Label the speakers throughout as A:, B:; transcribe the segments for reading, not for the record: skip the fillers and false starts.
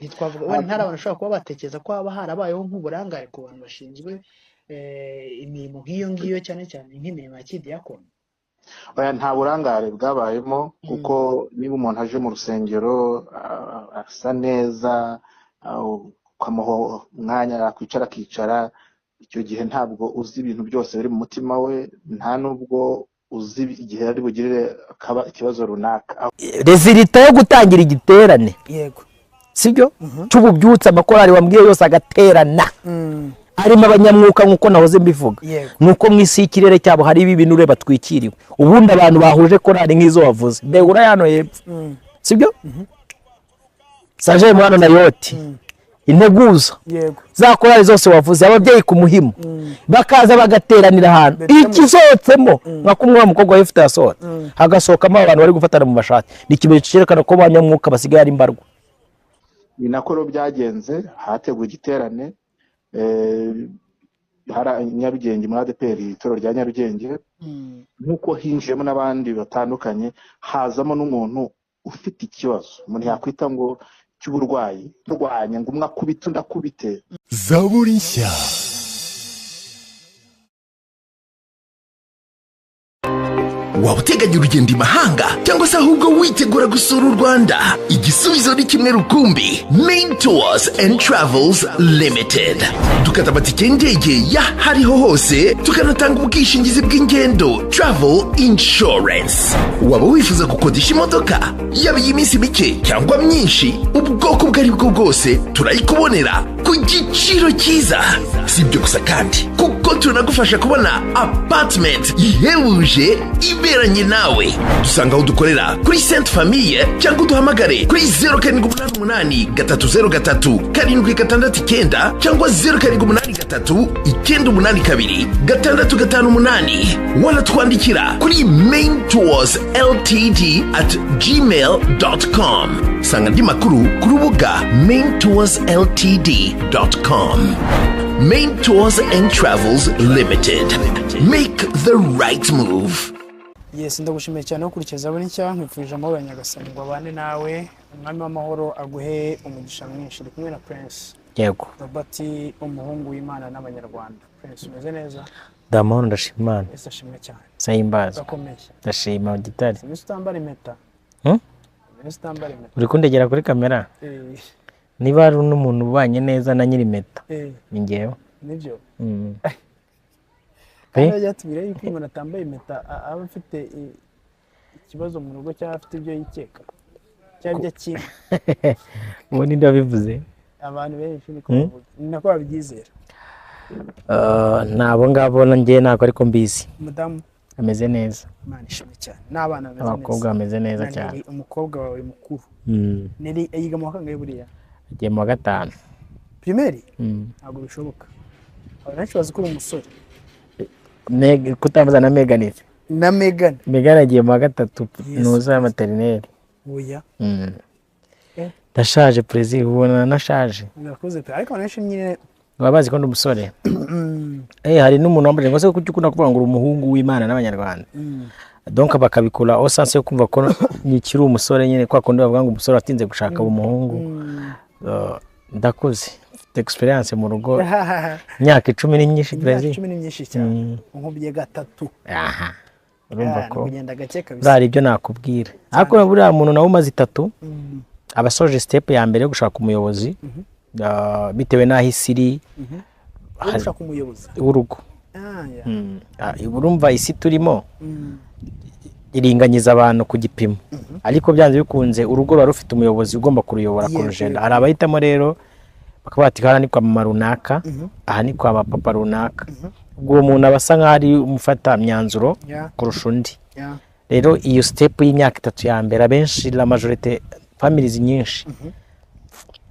A: ntitwavuga wenda ntari abantu ushobora kuba batekereza ko haba harabayeho nk'uburangare ku bantu bashinzwe imirimo nk'iyo ngiyo cyane cyane nk'imirimo ya kidiyakoni.
B: nta burangare bwabayemo kuko niba umuntu aje mu rusengero asa neza ukamuha umwanya yakwicara akicara, icyo gihe ntabwo uzi ibintu byose biri mu mutima we, nta nubwo uzi igihe ari bugirire akaba ikibazo runaka.
C: Rezilita yo gutangira igiterane,
A: yego
C: sibyo cy'ububyutse amakorari wambwiye yose agaterana, harimo abanyamwuka nk'uko nahoze mbivuga, nuko mu isi y'ikirere cyabo hari ibintu ureba twikiriwe. Ubundi abantu bahuje korari nk'izo wavuze mbegura yano yepfo, sibyo Saje mwana na yoti integuza za korari zose wavuze, ababyeyi ku muhimo bakaza bagateranira ahantu ikisohotsemo nka kumwe wa mukobwa w'ifite yasohotse hagasohokamo abantu bari gufatana mu bashati, ni ikimenyetso cyerekana ko abanyamwuka basigaye ari mbarwa.
B: Ni nako byagenze, hateguwe igiterane hari Nyarugenge muri ADPR, itoro rya Nyarugenge, nkuko hinjiyemo n'abandi batandukanye, hazamo n'umuntu ufite ikibazo umuntu yakwita ngo cy'uburwayi, turwanya ngo umwe akubite undi akubite.
D: Zaburi nshya. Waba uteganya urugendo imahanga cyangwa se ahubwo witegura gusura u Rwanda? Igisubizo ni kimwe rukumbi, Main Tours and Travels Limited. Dukata amatike y'indege ya hariho hose, tukanatanga ubwishingizi bw'ingendo, travel insurance. Waba wifuza gukodesha imodoka yaba iy'iminsi mike cyangwa myinshi, ubwoko ubwo ari bwo bwose turayikubonera ku giciro cyiza. Si ibyo gusa kandi kuko tunagufasha kubona apartment ihebuje iberanye nawe. Dusanga aho dukorera kuri Sainte Famille cyangwa uduhamagare kuri 0788 303 769 cyangwa 0783 982 658. Wanatwandikira kuri maintoursLTD@gmail.com. Sanga ndi makuru ku rubuga maintoursLTD.com. Main Tours and Travels Limited. Make the right move.
A: Yes, ndagushimiye cyane ukurikiza Zaburi nshya, nkwifurije amahoro ya Nyagasani ngo abane nawe, umwami w'amahoro aguhe umugisha mwinshi. Ndi kumwe na Prince
C: Yego
A: Robert, umuhungu w'Imana n'Abanyarwanda. Prince, umeze neza?
C: Ndamahoro ndashima Imana.
A: Ese ashimwe cyane.
C: Sayimbaza.
A: Urakomeye.
C: Ndashima gitari.
A: Ese utambara impeta? Ese utambara impeta?
C: Uri kundegera kuri kamera? Niba ari n'umuntu ubanye neza na nyiri impeta. Ni ngewe.
A: Nibyo. Kandi yatubire yuko umuntu atambaye impeta aba afite ikibazo mu rugo cyangwa afite ibyo yikeka cyangwa kimwe.
C: Ubu ni ndabivuze.
A: Abantu benshi niko babyizera.
C: Nabo ngabo nanjye nako ariko mbizi.
A: Mudamu
C: ameze neza.
A: Imana ishimwe cyane. N'abana bameze neza.
C: Abakobwa bameze neza cyane.
A: Umukobwa wawe mukuru. Neri yiga mu kangahe buriya?
C: Agiye mu wa 5.
A: Primaire? Ntabwo bishoboka. Abanshi bazi ko uri umusore.
C: Kutambaza na Megan.
A: Na Megan.
C: Megan agiye mu wa 3 nuza maternelle.
A: Oya.
C: Ndashaje Prezi, ubona nashaje.
A: Nakoze pe ariko nashi nyine
C: wabazi ko umusore. Hari n'umuntu wambaye ngo se kuki ukunda kuvuga ngo umuhungu w'Imana n'Abanyarwanda. Donc bakabikora au sens yo kumva ko nyikiri umusore nyine kwa kundi bavuga ngo umusore atinze gushaka umuhungu. Ndakoze experience mu rugo myaka 10 ni nyinshi Prezi.
A: 10 ni nyinshi cyane. Nkubye 3.
C: Urumva ko
A: kugenda gake kabisa.
C: Bari ibyo nakubwira. Ariko buriya muntu nawe umaze 3 abasoje step ya mbere yo gushaka umuyobozi bitewe naho isiri
A: gushaka umuyobozi
C: w'urugo. Urumva isi turimo iringanyiza abantu ku gipimo, ariko byanze bikunze urugo rwa rufite umuyobozi ugomba kuruyobora ku rugendo. Hari abahitamo rero bakabati kana ni kwa mama runaka, aha ni kwa papa runaka, ubwo umuntu abasa nk'ari umufata myanzuro kurusha undi. Rero iyo step y'imyaka 3 ya mbere abenshi la majorité families nyinshi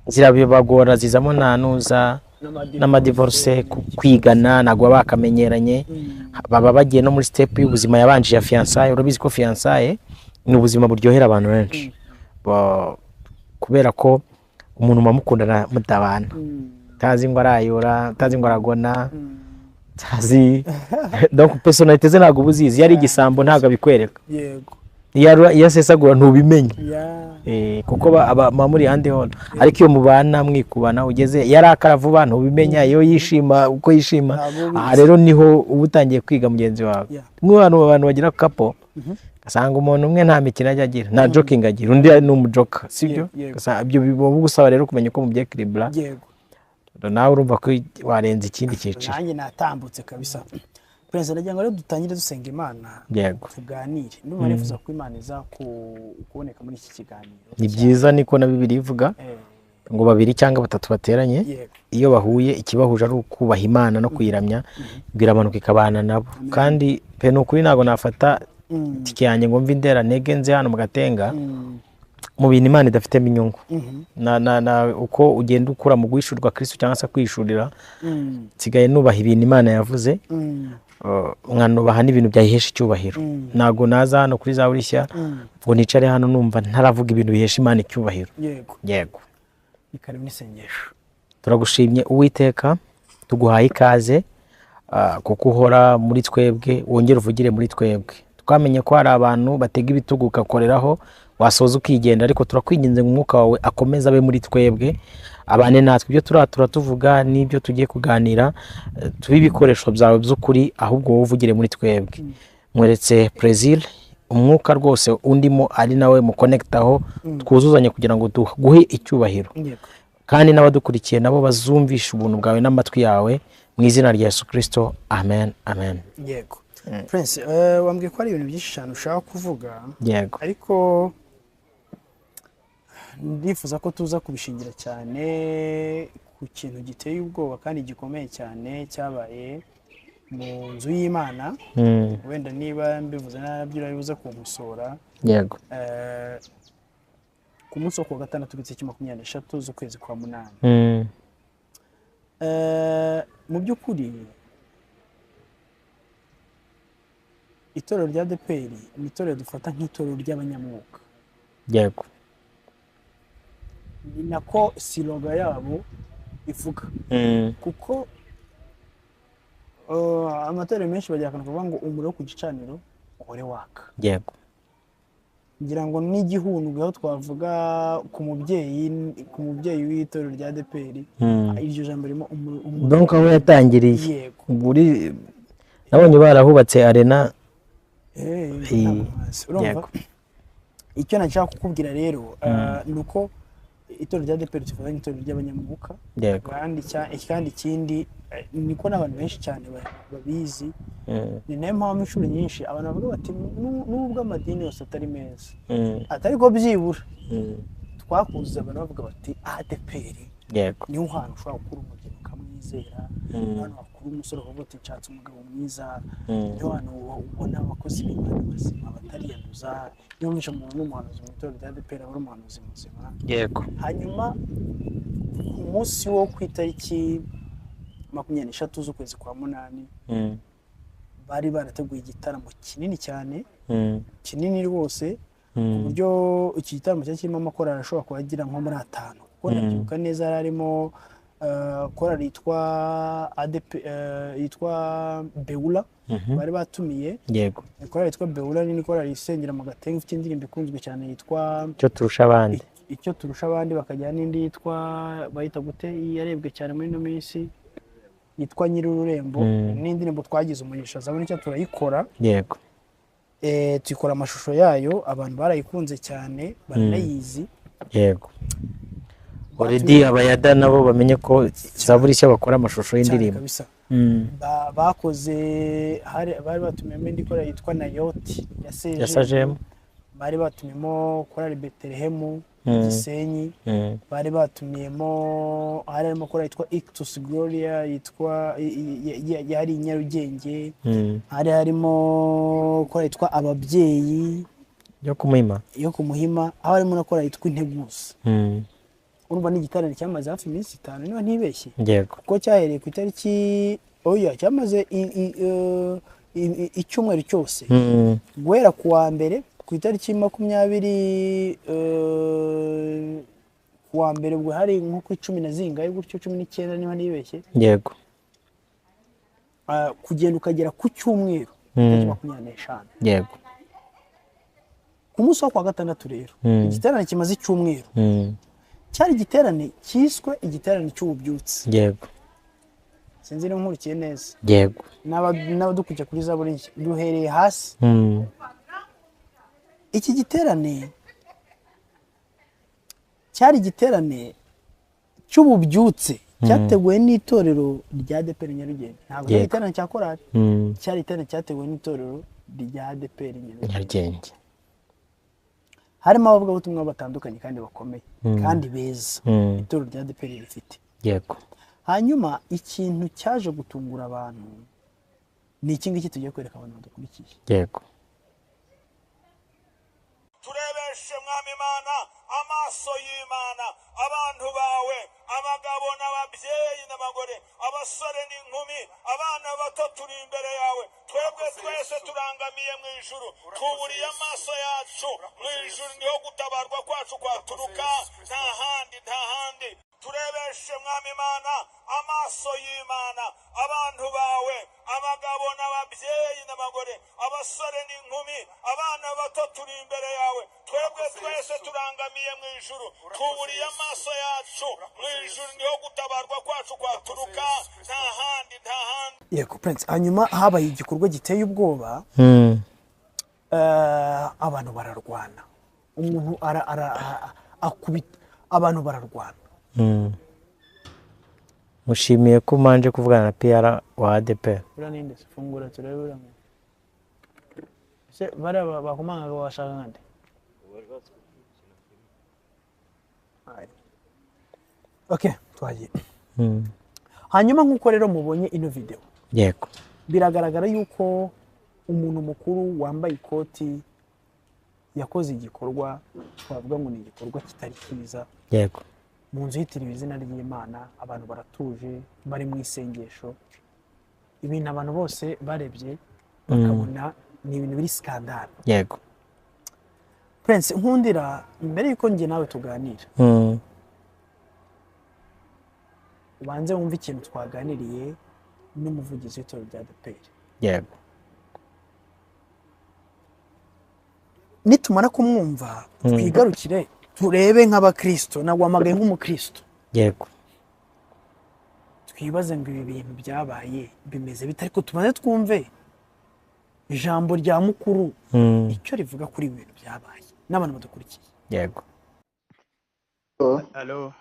C: zirabibagora, zizamo nanuza n'amadivorce kwigana nagwa bakamenyeranye, baba bagiye no muri step y'ubuzima yabanje ya fiançailles. Urabizi ko fiançailles ni ubuzima buryohera abantu benshi kubera ko umuntu mamukundana mutabana, tazi ngo arayora, tazi ngo aragona, tazi donc personnalité ze ntago buzizi, yari igisambo ntago bikwereka.
A: Yego
C: iyo asesagura ntubimenya
A: Yeah.
C: kuko aba muri handi hano ariko iyo mubana mwikubana ugeze yarakara vuba ntubimenya iyo yishima uko yishima aha rero niho uba utangiye kwiga mugenzi wawe nk'abantu bagira kapo gasanga umuntu umwe nta mikino ajya agira nta joking agira undi ni umujoka sibyo ibyo biba gusaba rero kumenya uko mubyekiribura nawe urumva ko warenze ikindi cyiciro
A: nanjye natambutse kabisa Prince nagira ngo rero dutangire dusenga Imana tuganire ndumva nifuza ko Imana iza kuboneka muri iki kiganiro
C: ni byiza niko na Bibiliya ivuga ngo babiri cyangwa batatu bateranye iyo bahuye ikibahuje ari ukubaha Imana no kuyiramya biramanuka ikabana nabo kandi pe n'ukuri ntago nafata tike yanjye ngo mve indera ntege nze hano mu Gatenga mu bintu Imana idafitemo inyungu na uko ugenda ukura mu guhishurwa Kristo cyangwa se kwishurira nsigaye nubaha ibintu Imana yavuze mwanubaha n'ibintu byayihesha icyubahiro ntago naza hano kuri za burishya ngo nicare hano numva ntaravuga ibintu bihesha Imana icyubahiro yego
A: ikarimu n'isengesho
C: turagushimye Uwiteka tuguhaye ikaze kuko uhora muri twebwe wongera uvugire muri twebwe twamenye ko hari abantu batega ibitugu ugakoreraho wasoza ukigenda ariko turakwinginze ngo umwuka wawe akomeza abe muri twebwe abane natwe ibyo turatuvuga n'ibyo tugiye kuganira tubi ibikoresho byawe by'ukuri ahubwo wowe uvugire muri twebwe mweretse Brazil umwuka rwose undimo ari nawe mu connectaho twuzuzanye kugira ngo duhe icyubahiro kandi n'abadukurikiye nabo bazumvisha ubuntu bwawe n'amatwi yawe mu izina rya Yesu Kristo amen amen.
A: Yego Prince wambwiye ko ari ibintu byinshi cyane ushaka kuvuga
C: yego
A: ariko ndifuza ko tuza kubishingira cyane ku kintu giteye ubwoba kandi gikomeye cyane cyabaye mu nzu y'Imana wenda niba mbivuze nabyo urabibuze kumusora
C: yego
A: ku munsi wo kuwa gatandatu w'itariki 23 z'ukwezi kwa munani mu by'ukuri itorero rya ADEPR ni itorero dufata nk'itorero ry'abanyamwuka
C: yego
A: ni nako siloga yabo ivuga kuko amatorero menshi bajya kuvuga ngo umuriro ku gicaniro uhore waka
C: yego
A: ngira ngo n'igihundwe aho twavuga ku mubyeyi w'itorero rya ADEPR iryo jambo rimo
C: donc aho yatangiriye buri nabonye barahubatse arena
A: urumva icyo nashaka kukubwira rero nuko itorero rya ADEPR tuvuga itorero ry'abanyamwuka kandi ikindi niko n'abantu benshi cyane babizi ni nayo mpamvu inshuro nyinshi abantu bavuga bati nubwo amadini yose atari meza atari ko byibura twakuze abantu bavuga bati ADEPR niho hantu ushobora gukura umugeni ukamwizera abantu bakuru umusore bavuga ati nshatse umugabo mwiza niho hantu ubona abakozi b'Imana bazima batariyanduza niyo mvisha umuntu n'umuhanuzi mu itorero rya ADEPR aba ari umuhanuzi muzima
C: yego
A: hanyuma umunsi wo ku itariki 23 z'ukwezi kwa munani bari barateguye igitaramo kinini cyane kinini rwose uburyo iki gitaramo cyarimo amakorali ashobora kubagira nko muri 5 kuko ndabyibuka neza harimo korali yitwa Beula bari batumiye
C: yego
A: korali yitwa Beula ni korali isengera mu Gatenga ifite indirimbo ikunzwe cyane yitwa
C: icyo turusha abandi
A: bakajya n'indi yitwa bayita gute yarebwe cyane muri no minsi yitwa Nyir'ururembo n'indirimbo twagize umugisha zabone icyo turayikora
C: yego
A: tuyikora amashusho yayo abantu barayikunze cyane baranayizi
C: yego already abayada nabo bamenye ko zaburi cyo bakora amashusho y'indirimbo
A: bakoze bari batumiyemo indi korali yitwa Nayoti
C: ya Sajem
A: bari batumiyemo korali Betelehemu Gisenyi bari batumiyemo harimo korali yitwa Ictus Gloria yitwa yari Nyarugenge harimo korali yitwa Ababyeyi
C: yo ku Muhima
A: aho harimo na korali yitwa Integuza urumva ni igitaramo cyamaze hafi iminsi 5 niba ntibeshye
C: yego
A: kuko cyahereye ku itariki cyamaze icyumweru cyose guhera ku wa mbere ku itariki 20 ku wa mbere ubwo hari nko ku 10 na zingahe gutyo 19 niba ntibeshye
C: yego
A: kugenda ukagera ku cyumweru 25
C: yego
A: ku munsi wo kwa gatandatu rero igiterane kimaze icyumweru cyari igiterane cyiswe igiterane cy'ububyutse
C: yego
A: sinzi niba nkurikiye neza
C: yego
A: n'abadukurikiye kuri Zaburi Nshya duhereye hasi iki giterane cyari igiterane cy'ububyutse cyateguwe n'itorero rya ADEPR Nyarugenge ntabwo ari igiterane cya korali cyari igiterane cyateguwe n'itorero rya ADEPR Nyarugenge harimo abavugabutumwa batandukanye kandi bakomeye kandi beza itorero rya ADEPR rifite
C: yego
A: hanyuma ikintu cyaje gutungura abantu ni iki ngiki tugiye kwereka abantu badukurikiye
C: yego
E: turebeshe mwami Imana amaso y'Imana abantu bawe abagabo n'ababyeyi n'abagore abasore n'inkumi abana bato turi imbere yawe twebwe twese turangamiye mu ijuru tuburiye amaso yacu mu ijuru niho gutabarwa kwacu kwaturuka nta handi turebeshe mwami Imana amaso y'Imana abantu bawe abagabo n'ababyeyi n'abagore abasore n'inkumi abana bato turi imbere yawe twebwe twese turangamiye mu ijuru tuburiye amaso yacu mu ijuru niho gutabarwa kwacu kwaturuka nta handi
A: yego Prince hanyuma habaye igikorwa giteye ubwoba abantu bararwana umuntu akubita abantu bararwana
C: mushimiye ko manje kuvugana na PR wa ADEPR
A: uraninde fungura turebe uramwe se bara bakomanga bashaka ngande okay twagiye hanyuma nkuko rero mubonye ino video
C: yego
A: biragaragara yuko umuntu mukuru wambaye ikoti yakoze igikorwa twavuga ngo ni igikorwa kitari cyiza
C: yego
A: mu nzu yitiriwe izina ry'Imana abantu baratuje bari mu isengesho ibintu abantu bose barebye bakabona ni ibintu biri skandal
C: yego
A: Prince nkundira mbere yuko nge nawe tuganira ubanze wumva ikintu twaganiriye n'umuvugizi w'itorero rya ADEPR
C: yego
A: nitumara kumwumva twigarukire turebe nk'abakristo nagwamagaye nk'umukristo
C: yego
A: twibaze ngo ibi bintu byabaye bimeze bite ariko tumaze twumve ijambo rya mukuru icyo rivuga kuri ibi bintu byabaye n'abantu badukurikiye
C: yego
A: Hello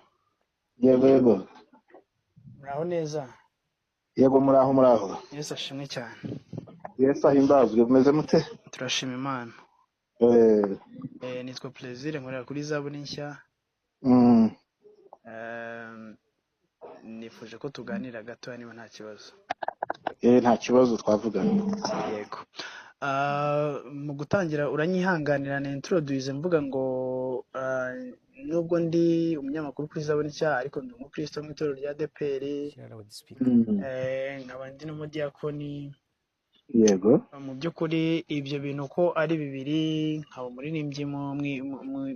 B: yego
A: muraho neza
B: yego muraho
A: Yesu ashimwe cyane
B: Yesu ahimbazwe mumeze mute
A: turashima Imana nitwa Plaisir nkorera kuri Zaburi Nshya nifuje ko tuganira gato niba nta kibazo
B: nta kibazo twavugana
A: yego mu gutangira uranyihanganira na introduce mvuga ngo nubwo ndi umunyamakuru kuri Zaburi Nshya ariko ndi umukristo mu itorero rya ADEPR nkaba ndi n'umudiyakoni
B: yego
A: mu by'ukuri ibyo bintu ko ari bibiri nkaba umuririmbyi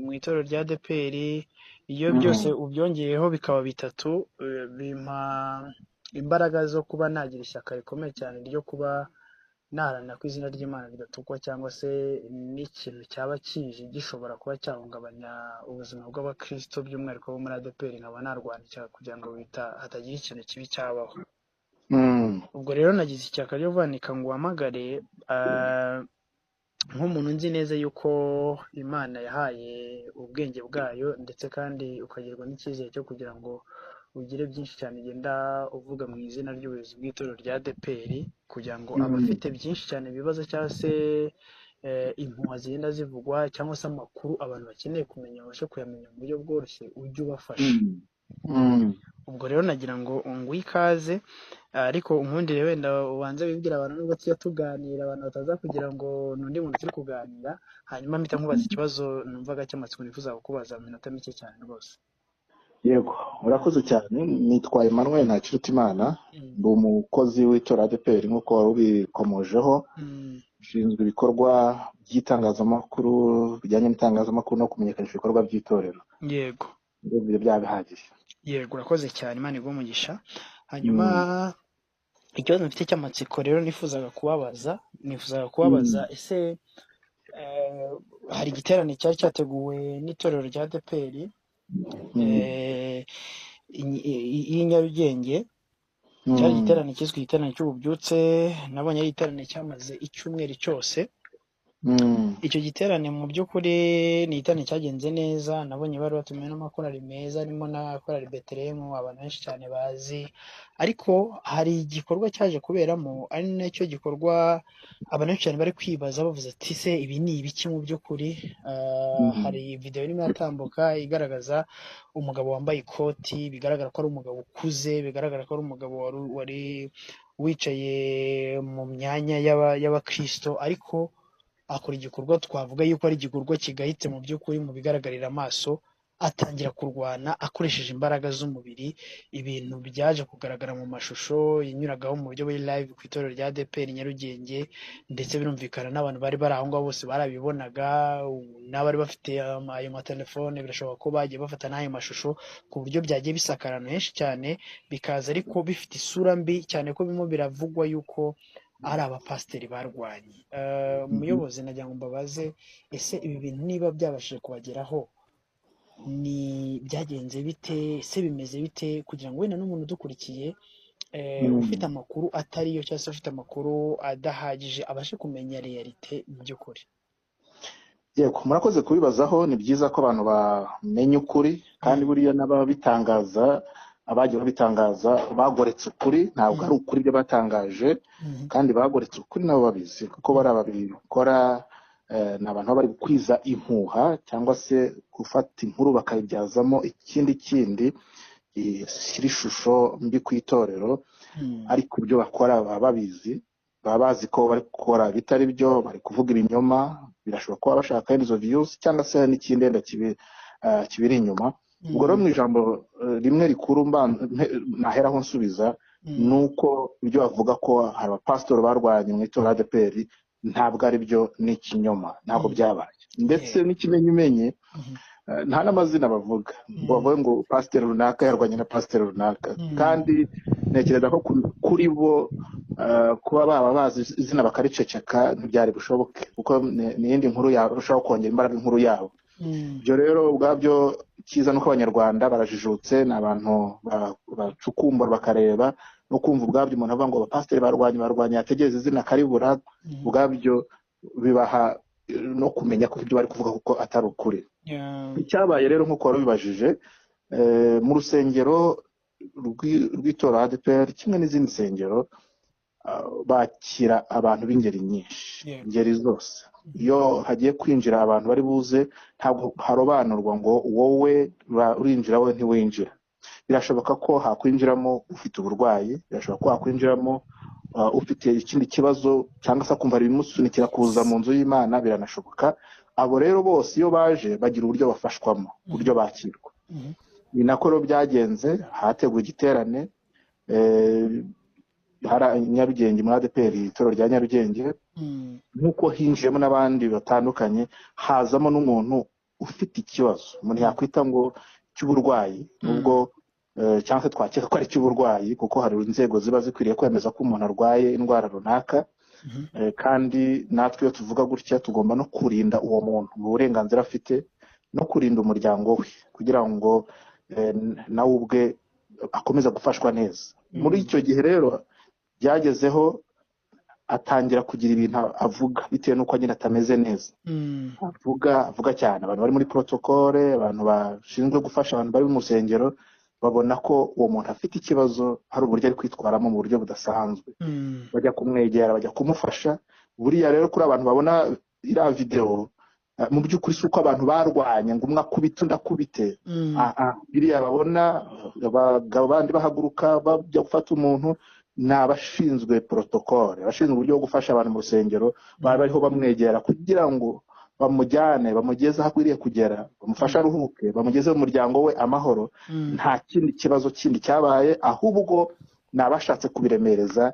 A: mu itorero rya ADEPR iyo byose ubyongeyeho bikaba bitatu bimpa imbaraga zo kuba nagira ishyaka rikomeye cyane ryo kuba naharanira ko izina ry'Imana ridatukwa cyangwa se n'ikintu cyaba kije gishobora kuba cyahungabanya ubuzima bw'abakristo by'umwihariko bo muri ADEPR nkaba narwanira kugira ngo hatagira ikintu kibi cyabaho ubwo rero nagize ishyaka ryo kuvanika ngo uhamagare nk'umuntu nzi neza yuko Imana yahaye ubwenge bwayo ndetse kandi ukagirwa n'icyizere cyo kugira ngo ugire byinshi cyane ugenda uvuga mu izina ry'ubuyobozi bw'itorero rya ADEPR kugira ngo abafite byinshi cyane ibibazo cyangwa se impuha zigenda zivugwa cyangwa se amakuru abantu bakeneye kumenya babashe kuyamenya mu buryo bworoshye ujye ubafasha ubwo rero nagira ngo nguhe ikaze ariko unkundire wenda ubanze wibwira abantu nubwo tujya tuganira abantu bataza kugira ngo n'undi muntu turi kuganira hanyuma mpita nkubaza ikibazo numvaga cy'amatsiko nifuza kukubaza mu minota mike cyane rwose
B: yego urakoze cyane nitwa Emmanuel Ntakirutimana ndi umukozi w'itorero ADEPR nk'uko wari ubikomojeho ushinzwe ibikorwa by'itangazamakuru bijyanye n'itangazamakuru no kumenyekanisha ibikorwa by'itorero
A: yego
B: ibyo byaba bihagije
A: yego urakoze cyane Imana iguhe umugisha hanyuma ikibazo mfite cy'amatsiko rero nifuzaga kubabaza ese hari igiterane cyari cyateguwe n'itorero rya ADEPR i Nyarugenge. Cyari igiterane cyiswe igiterane cy'ububyutse, nabonye ari igiterane cyamaze icyumweru cyose. Icyo giterane mu by'ukuri ni igiterane cyagenze neza, nabonye bari batumiwe n'amakorali meza, harimo na korali Betelehemu abantu benshi cyane bazi, ariko hari igikorwa cyaje kuberamo ari nacyo gikorwa abantu benshi cyane bari kwibaza bavuze ati se ibi ni ibiki mu by'ukuri. Hari video irimo yatambuka igaragaza umugabo wambaye ikoti, bigaragara ko ari umugabo ukuze, bigaragara ko ari umugabo wari wicaye mu myanya y'abakristo, ariko akora igikorwa twavuga yuko ari igikorwa kigayitse mu by'ukuri mu bigaragarira amaso, atangira kurwana akoresheje imbaraga z'umubiri. Ibintu byaje kugaragara mu mashusho yanyuragaho mu buryo buri live ku itorero rya ADEPR Nyarugenge, ndetse birumvikana n'abantu bari bari aho ngaho bose barabibonaga, n'abari bafite ayo matelefone birashoboka ko bagiye bafata n'ayo mashusho, ku buryo byagiye bisakara ahantu henshi cyane, bikaza ariko bifite isura mbi cyane ko birimo biravugwa yuko ari abapasiteri barwanye. Umuyobozi nagira ngo mbabaze, ese ibi bintu niba byabashije kubageraho ni byagenze bite, ese bimeze bite, kugira ngo wenda n'umuntu udukurikiye ufite amakuru atariyo cyangwa se ufite amakuru adahagije abashe kumenya realite mu by'ukuri.
B: Yego, murakoze kubibazaho. Ni byiza ko abantu bamenya ukuri, kandi buriya n'ababitangaza, abagiye babitangaza bagoretse ukuri, ntabwo ari ukuri ibyo batangaje, kandi bagoretse ukuri nabo babizi, kuko bari ababikora ni abantu baba bari gukwiza impuha cyangwa se gufata inkuru bakayibyazamo ikindi gishyira ishusho mbi ku itorero, ariko ibyo bakora baba babizi, baba bazi ko bari gukora bitari byo, bari kuvuga ibinyoma, birashoboka ko baba bashaka izo views cyangwa se n'ikindi wenda kibiri inyuma. Ubwo rero mu ijambo rimwe rikuru naheraho nsubiza, ni uko ibyo bavuga ko hari abapasitori barwanye mu itorero ADEPR ntabwo ari byo, ni ikinyoma, ntabwo byabaye. Ndetse n'ikimenyimenyi nta n'amazina bavuga ngo bavuge ngo pasiteri runaka yarwanye na pasiteri runaka, kandi ntekereza ko kuri bo kuba baba bazi izina bakariceceka ntibyari bushoboke, kuko ni iyindi nkuru yarushaho kongera imbaraga inkuru yabo. Ibyo rero ubwabyo cyiza nuko abanyarwanda barajijutse, ni abantu bacukumbura bakareba, no kumva ubwabyo umuntu avuga ngo abapasiteri barwanye yategereza izina karibura, ubwabyo bibaha no kumenya ko ibyo bari kuvuga kuko atari ukuri. Icyabaye rero nk'uko wari ubibajije, mu rusengero rw'itorero ADEPR kimwe n'izindi nsengero bakira abantu b'ingeri nyinshi, ingeri zose. Iyo hagiye kwinjira abantu bari buze, ntabwo harobanurwa ngo wowe urinjira wowe ntiwinjira. Birashoboka ko hakwinjiramo ufite uburwayi, birashoboka ko hakwinjiramo ufite ikindi kibazo, cyangwa se akumva bimusunikira kuza mu nzu y'Imana, biranashoboka. Abo rero bose iyo baje bagira uburyo bafashwamo, uburyo bakirwa. Ni nako rero byagenze, hateguwe igiterane Nyarugenge muri ADEPR, itorero rya Nyarugenge, nk'uko hinjiyemo n'abandi batandukanye, hazamo n'umuntu ufite ikibazo umuntu yakwita ngo cy'uburwayi, nubwo cyangwa se twakeka ko ari cy'uburwayi, kuko hari inzego ziba zikwiriye kwemeza ko umuntu arwaye indwara runaka, kandi natwe iyo tuvuga gutya tugomba no kurinda uwo muntu mu burenganzira afite, no kurinda umuryango we kugira ngo nawe ubwe akomeza gufashwa neza. Muri icyo gihe rero byagezeho atangira kugira ibintu avuga bitewe n'uko nyine atameze neza. Avuga cyane, abantu bari muri protokole, abantu bashinzwe gufasha abantu bari mu rusengero, babona ko uwo muntu afite ikibazo, hari uburyo ari kwitwaramo mu buryo budasanzwe, bajya kumwegera, bajya kumufasha. Buriya rero kuri abantu babona iriya videwo, mu by'ukuri si uko abantu barwanye ngo umwe akubite undi akubite, biriya babona abagabo bandi bahaguruka bajya gufata umuntu, ni abashinzwe protokole, abashinzwe uburyo bwo gufasha abantu mu rusengero, bari bariho bamwegera kugira ngo bamujyane, bamugeze aho akwiriye kugera, bamufashe aruhuke, bamugeze mu muryango we amahoro. Nta kindi kibazo kindi cyabaye, ahubwo ni abashatse kubiremereza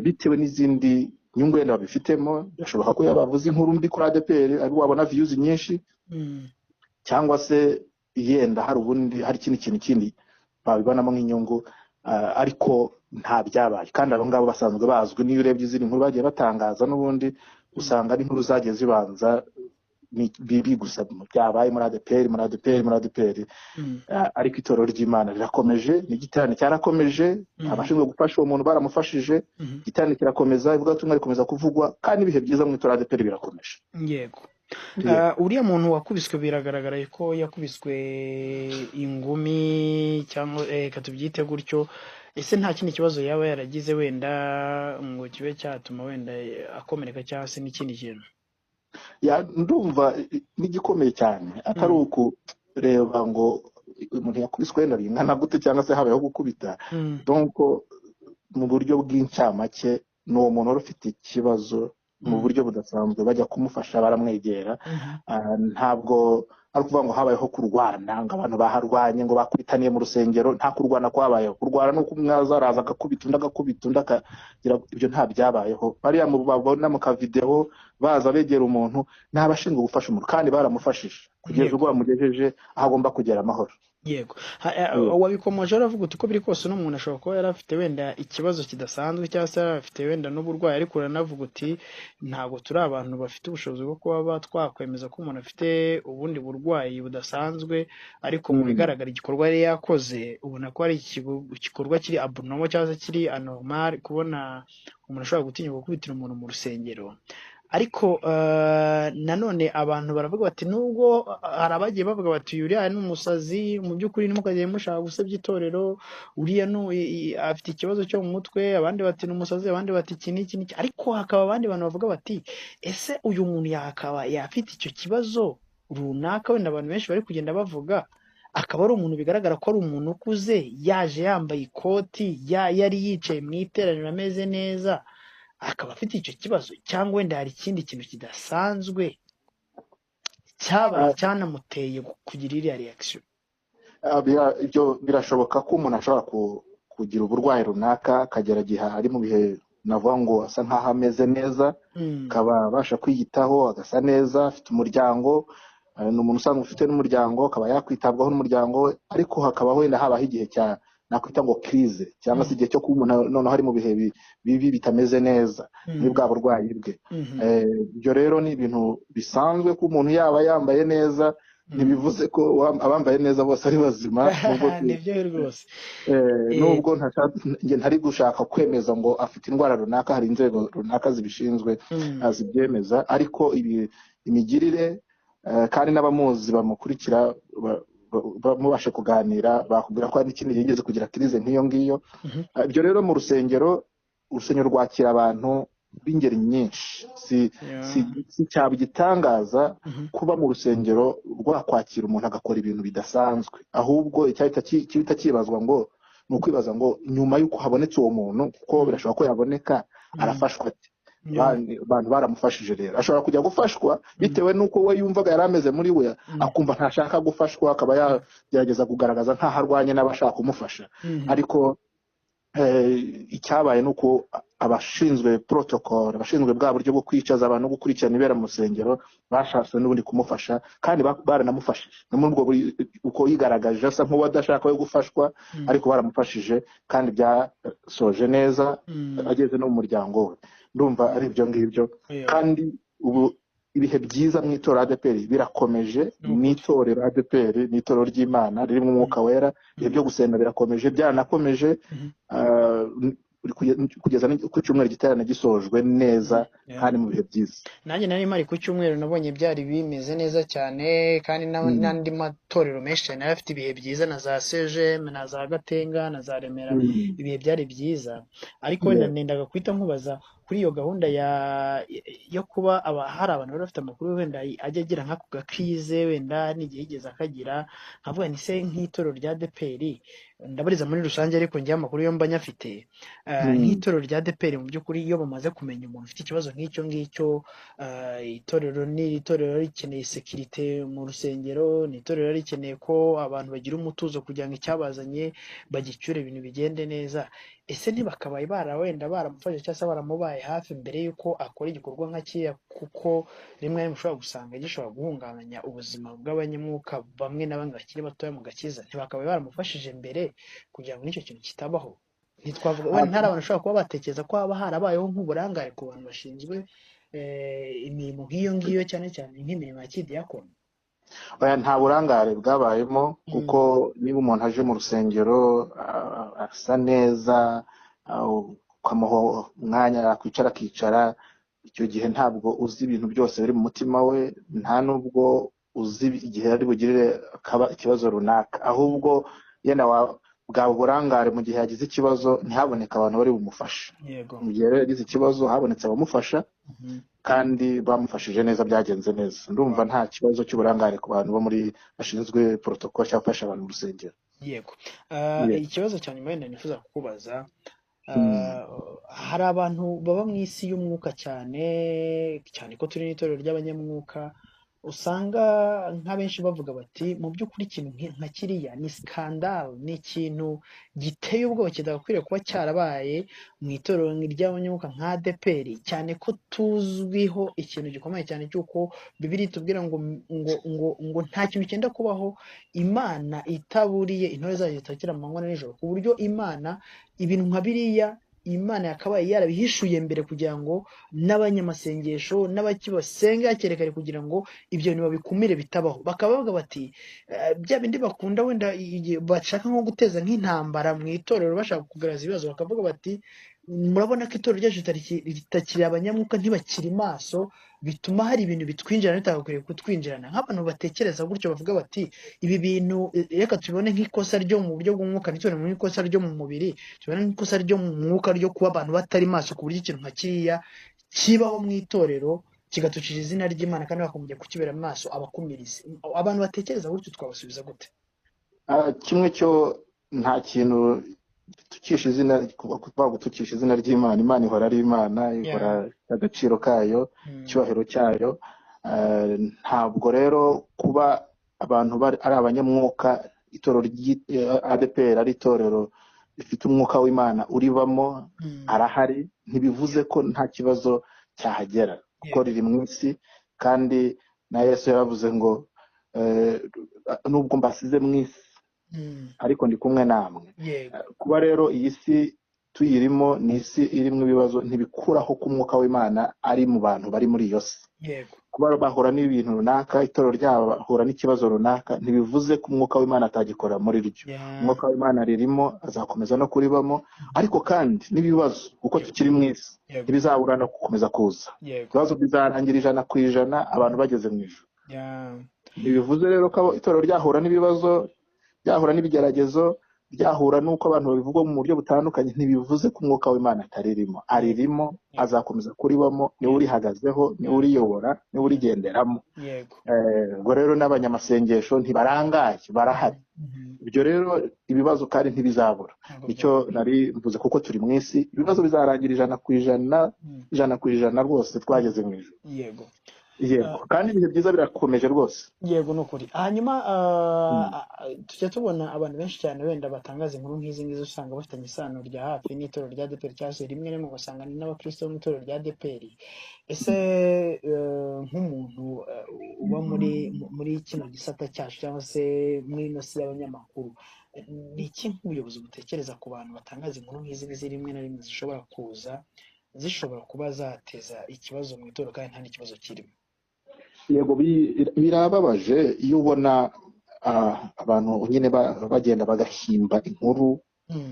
B: bitewe n'izindi nyungu wenda babifitemo. Birashoboka ko yabavuze inkuru mbi kuri ADEPR ari wabona views nyinshi, cyangwa se yenda hari ikindi kintu kindi babibonamo nk'inyungu, ariko nta byabaye. Kandi abo ngabo basanzwe bazwi, niyo urebye izindi nkuru bagiye batangaza n'ubundi usanga ari inkuru zagiye zibanza bibi gusa byabaye muri ADPR ariko itorero ry'Imana rirakomeje, n'igiterane cyarakomeje, abashinzwe gufasha uwo muntu baramufashije, igiterane kirakomeza, ivugabutumwa rikomeza kuvugwa, kandi ibihe byiza mu itorero ADPR birakomeje.
A: Yego. Uriya muntu wakubiswe biragaragara ko yakubiswe ingumi cyangwa katubyite gutyo, ese nta kindi kibazo yaba yaragize wenda ngo kibe cyatuma wenda akomereka cyangwa se n'ikindi kintu?
B: Ndumva n'igikomeye cyane atari ukureba ngo umuntu yakubiswe wenda ringana gute cyangwa se habayeho gukubita, donc mu buryo bw'incamake ni uwo muntu wari ufite ikibazo mu buryo budasanzwe, bajya kumufasha baramwegera, ntabwo ari ukuvuga ngo habayeho kurwana, ngo abantu baharwanye ngo bakubitaniye mu rusengero, nta kurwana kwabayeho. Kurwana ni uko umwe azaraza agakubita undi agakubita undi akagira, ibyo nta byabayeho. Bariya babona mu kavideo baza begera umuntu ni abashinzwe gufasha umuntu, kandi baramufashije kugeza ubwo bamugejeje aho agomba kugera amahoro.
A: Yego. Wabikomoje uravuga uti uko biri kose n'umuntu ashobora kuba yari afite wenda ikibazo kidasanzwe cyangwa se afite wenda n'uburwayi, ariko uranavuga uti ntabwo turi abantu bafite ubushobozi bwo kuba twakwemeza ko umuntu afite ubundi burwayi budasanzwe, ariko mu bigaragara igikorwa yari yakoze ubona ko ari igikorwa kiri abnormal cyangwa se kiri anormal, kubona umuntu ashobora gutinya gukubitira umuntu mu rusengero. Ariko nanone abantu baravuga bati nubwo hari abagiye bavuga bati uriya ni umusazi, mu by'ukuri ntimukajye mushaka gusebya itorero, uriya afite ikibazo cyo mu mutwe, abandi bati ni umusazi, abandi bati iki n'iki, ariko hakaba abandi bantu bavuga bati ese uyu muntu yakaba yafite icyo kibazo runaka, wenda abantu benshi bari kugenda bavuga akaba ari umuntu bigaragara ko ari umuntu ukuze, yaje yambaye ikoti, yari yicaye mu iteraniro ameze neza, akaba afite icyo kibazo, cyangwa wenda hari ikindi kintu kidasanzwe cyabaye cyanamuteye kugira iriya reaction?
B: Ibyo birashoboka ko umuntu ashobora kugira uburwayi runaka akagera igihe ari mu bihe navuga ngo asa nkaho ameze neza, akaba abasha kwiyitaho, agasa neza, afite umuryango, ni umuntu usanzwe ufite n'umuryango, akaba yakwitabwaho n'umuryango we, ariko hakaba wenda habaho igihe cya nakwita ngo crise, cyangwa se igihe cyo kuba umuntu noneho ari mu bihe bibi bitameze neza muri bwa burwayi bwe. Ibyo rero ni ibintu bisanzwe ko umuntu yaba yambaye neza, ntibivuze ko abambaye neza bose ari bazima.
A: Nibyo rwose.
B: Nubwo ntari gushaka kwemeza ngo afite indwara runaka, hari inzego runaka zibishinzwe zibyemeza, ariko imigirire kandi n'abamuzi bamukurikira mubashe kuganira bakubwira ko hari n'ikindi yigeze kugira crise nk'iyo ngiyo. Ibyo rero mu urusengero rwakira abantu b'ingeri nyinshi, si cyaba igitangaza kuba mu rusengero rwakwakira umuntu agakora ibintu bidasanzwe, ahubwo icyahita kibazwa ngo ni ukwibaza ngo nyuma y'uko habonetse uwo muntu, kuko birashoboka ko yaboneka, arafashwa ate? Abantu baramufashije rero, ashobora kujya gufashwa bitewe n'uko we yumvaga yari ameze muri we, akumva ntashaka gufashwa, akaba yagerageza kugaragaza nkaho arwanye n'abashaka kumufasha. Ariko icyabaye ni uko abashinzwe protocol, abashinzwe bwa buryo bwo kwicaza abantu no gukurikirana ibera mu rusengero, bashatse n'ubundi kumufasha, kandi baranamufashije no muri ubwo uko yigaragaje asa nk'uwadashaka we gufashwa, ariko baramufashije kandi byasoje neza, ageze no mu muryango we. Ndumva ari ibyo ngibyo, kandi ubu ibihe byiza mu itorero ADPR birakomeje. N'itorero ADPR ni itorero ry'Imana ririmo umwuka wera, ibihe byo gusenga birakomeje, byaranakomeje kugeza ku cyumweru igiterane gisojwe neza kandi mu bihe byiza.
A: Nanjye nari mari ku cyumweru nabonye byari bimeze neza cyane, kandi n'andi matorero menshi cyane afite ibihe byiza, na za CGM na za Gatenga na za Remera, ibihe byari byiza. Ariko wenda nendaga kwita nkubaza kuri iyo gahunda yo kuba hari abantu bari bafite amakuru wenda ajya agira nk'ako gakrize, wenda n'igihe yigeze akagira, nkavuga ni se nk'itorero rya ADPR, ndabariza muri rusange ariko njye amakuru yo mba nyafite, nk'itorero rya ADPR mu by'ukuri iyo bamaze kumenya umuntu ufite ikibazo nk'icyo ngicyo, itorero rikeneye sekirite mu rusengero, ni itorero rikeneye ko abantu bagira umutuzo kugira ngo icyabazanye bagicyure, ibintu bigende neza. Ese ntibakabaye wenda baramufashe cyangwa se baramubaye hafi mbere y'uko akora igikorwa nka kiriya, kuko rimwe na rimwe ushobora gusanga gishobora guhungabanya ubuzima bw'abanyamwuka bamwe na bamwe bakiri batoya mu gakiza? Ntibakabaye baramufashije mbere kugira ngo n'icyo kintu kitabaho? Ntitwavuga wenda ntari abantu bashobora kuba batekereza ko haba harabayeho nk'uburangare ku bantu bashinzwe imirimo nk'iyo ngiyo cyane cyane nk'imirimo ya kidiyakoni?
B: oya nta burangare bwabayemo kuko niba umuntu aje mu rusengero asa neza ukamuha umwanya yakwicara akicara, icyo gihe ntabwo uzi ibintu byose biri mu mutima we, nta nubwo uzi igihe ari bugirire ikibazo runaka, ahubwo yenda bwaba uburangare mu gihe yagize ikibazo ntihaboneke abantu bari bumufashe. Mu gihe rero yagize ikibazo habonetse abamufasha kandi bamufashije neza, byagenze neza. Ndumva nta kibazo cy'uburangare ku bantu bo muri bashinzwe protocol cyangwa gufasha abantu mu rusengero.
A: Yego. Ikibazo cyane wenda nifuza kukubaza, hari abantu baba mu isi y'umwuka cyane cyane ko turi n'itorero ry'abanyamwuka, usanga nk'abenshi bavuga bati mu by'ukuri ikintu nka kiriya ni skandal, ni ikintu giteye ubwoba kidakwiriye kuba cyarabaye mu itorero ry'abanyamwuka nka ADEPR, cyane ko tuzwiho ikintu gikomeye cyane cy'uko Bibiliya itubwira ngo nta kintu cyenda kubaho Imana itaburiye intore zayo zitakira amanywa na nijoro, ku buryo Imana ibintu nka biriya Imana yakabaye yarabihishuye mbere kugira ngo n'abanyamasengesho n'abakibasenga hakerekare kugira ngo ibyo bintu babikumire bitabaho. Bakaba bavuga bati bya bindi bakunda wenda bashaka nko guteza nk'intambara mu itorero bashaka kugaragaza ibibazo, bakavuga bati murabona ko itorero ryacu ritakiri abanyamwuka, ntibakiri maso, bituma hari ibintu bitwinjirana bitagakwiriye kutwinjirana. Nk'abantu batekereza gutyo bavuga bati ibi bintu reka tubibone nk'ikosa ryo mu buryo bw'umwuka, ntitubone nk'ikosa ryo mu mubiri, tubone nk'ikosa ryo mu mwuka ryo kuba abantu batari maso, ku buryo ikintu nka kiriya kibaho mu itorero kigatucisha izina ry'Imana kandi bakomeje kukibera maso abakumirizi. Abantu batekereza gutyo twabasubiza gute?
B: Kimwe cyo nta kintu tukisha izina, kuvuga gutukisha izina ry'Imana. Imana ihora ari Imana, ihora agaciro kayo, icyubahiro cyayo. Ntabwo rero kuba abantu ari abanyamwuka, itorero ADEPR ari itorero rifite umwuka w'Imana uribamo arahari, ntibivuze ko nta kibazo cyahagera, kuko riri mu isi. Kandi na Yesu yaravuze ngo nubwo mbasize mu isi ariko ndi kumwe namwe. Kuba rero iyi si tuyirimo ni isi irimo ibibazo, ntibikuraho ko umwuka w'Imana ari mu bantu bari muri iyo si. Kuba bahura n'ibintu runaka, itorero ryabo bahura n'ikibazo runaka, ntibivuze ko umwuka w'Imana atagikora muri ryo. Umwuka w'Imana ririmo, azakomeza no kuribamo, ariko kandi n'ibibazo kuko tukiri mu isi ntibizabura no gukomeza kuza. Ibibazo bizarangira 100% abantu bageze mu ijuru. Ntibivuze rero ko itorero ryahura n'ibibazo, byahura n'ibigeragezo, byahura n'uko abantu babivugwa mu buryo butandukanye, ntibivuze ko umwuka w'Imana ataririmo. Aririmo, azakomeza kuribamo, niwe urihagazeho, niwe uriyobora, niwe urigenderamo. Ubwo rero n'abanyamasengesho ntibarangaye, barahari. Ibyo rero ibibazo kandi ntibizabura. Icyo nari mvuze, kuko turi mu isi, ibibazo bizarangira 100% rwose twageze mu ijuru. Yego, kandi ibihe byiza birakomeje rwose.
A: Yego, nukuri. Hanyuma tujya tubona abantu benshi cyane wenda batangaza inkuru nk'izi ngizi, usanga bafitanye isano rya hafi n'itorero rya ADEPR, cyangwa se rimwe rimwe ugasanga ni n'abakristo bo mu itorero rya ADEPR. Ese nk'umuntu uba muri kino gisata cyacu cyangwa se muri ino si y'abanyamakuru, ni iki nk'ubuyobozi butekereza ku bantu batangaza inkuru nk'izi ngizi rimwe na rimwe zishobora kuza zishobora kuba zateza ikibazo mu itorero kandi nta n'ikibazo kirimo?
B: Yego, birababaje iyo ubona abantu nyine bagenda bagahimba inkuru,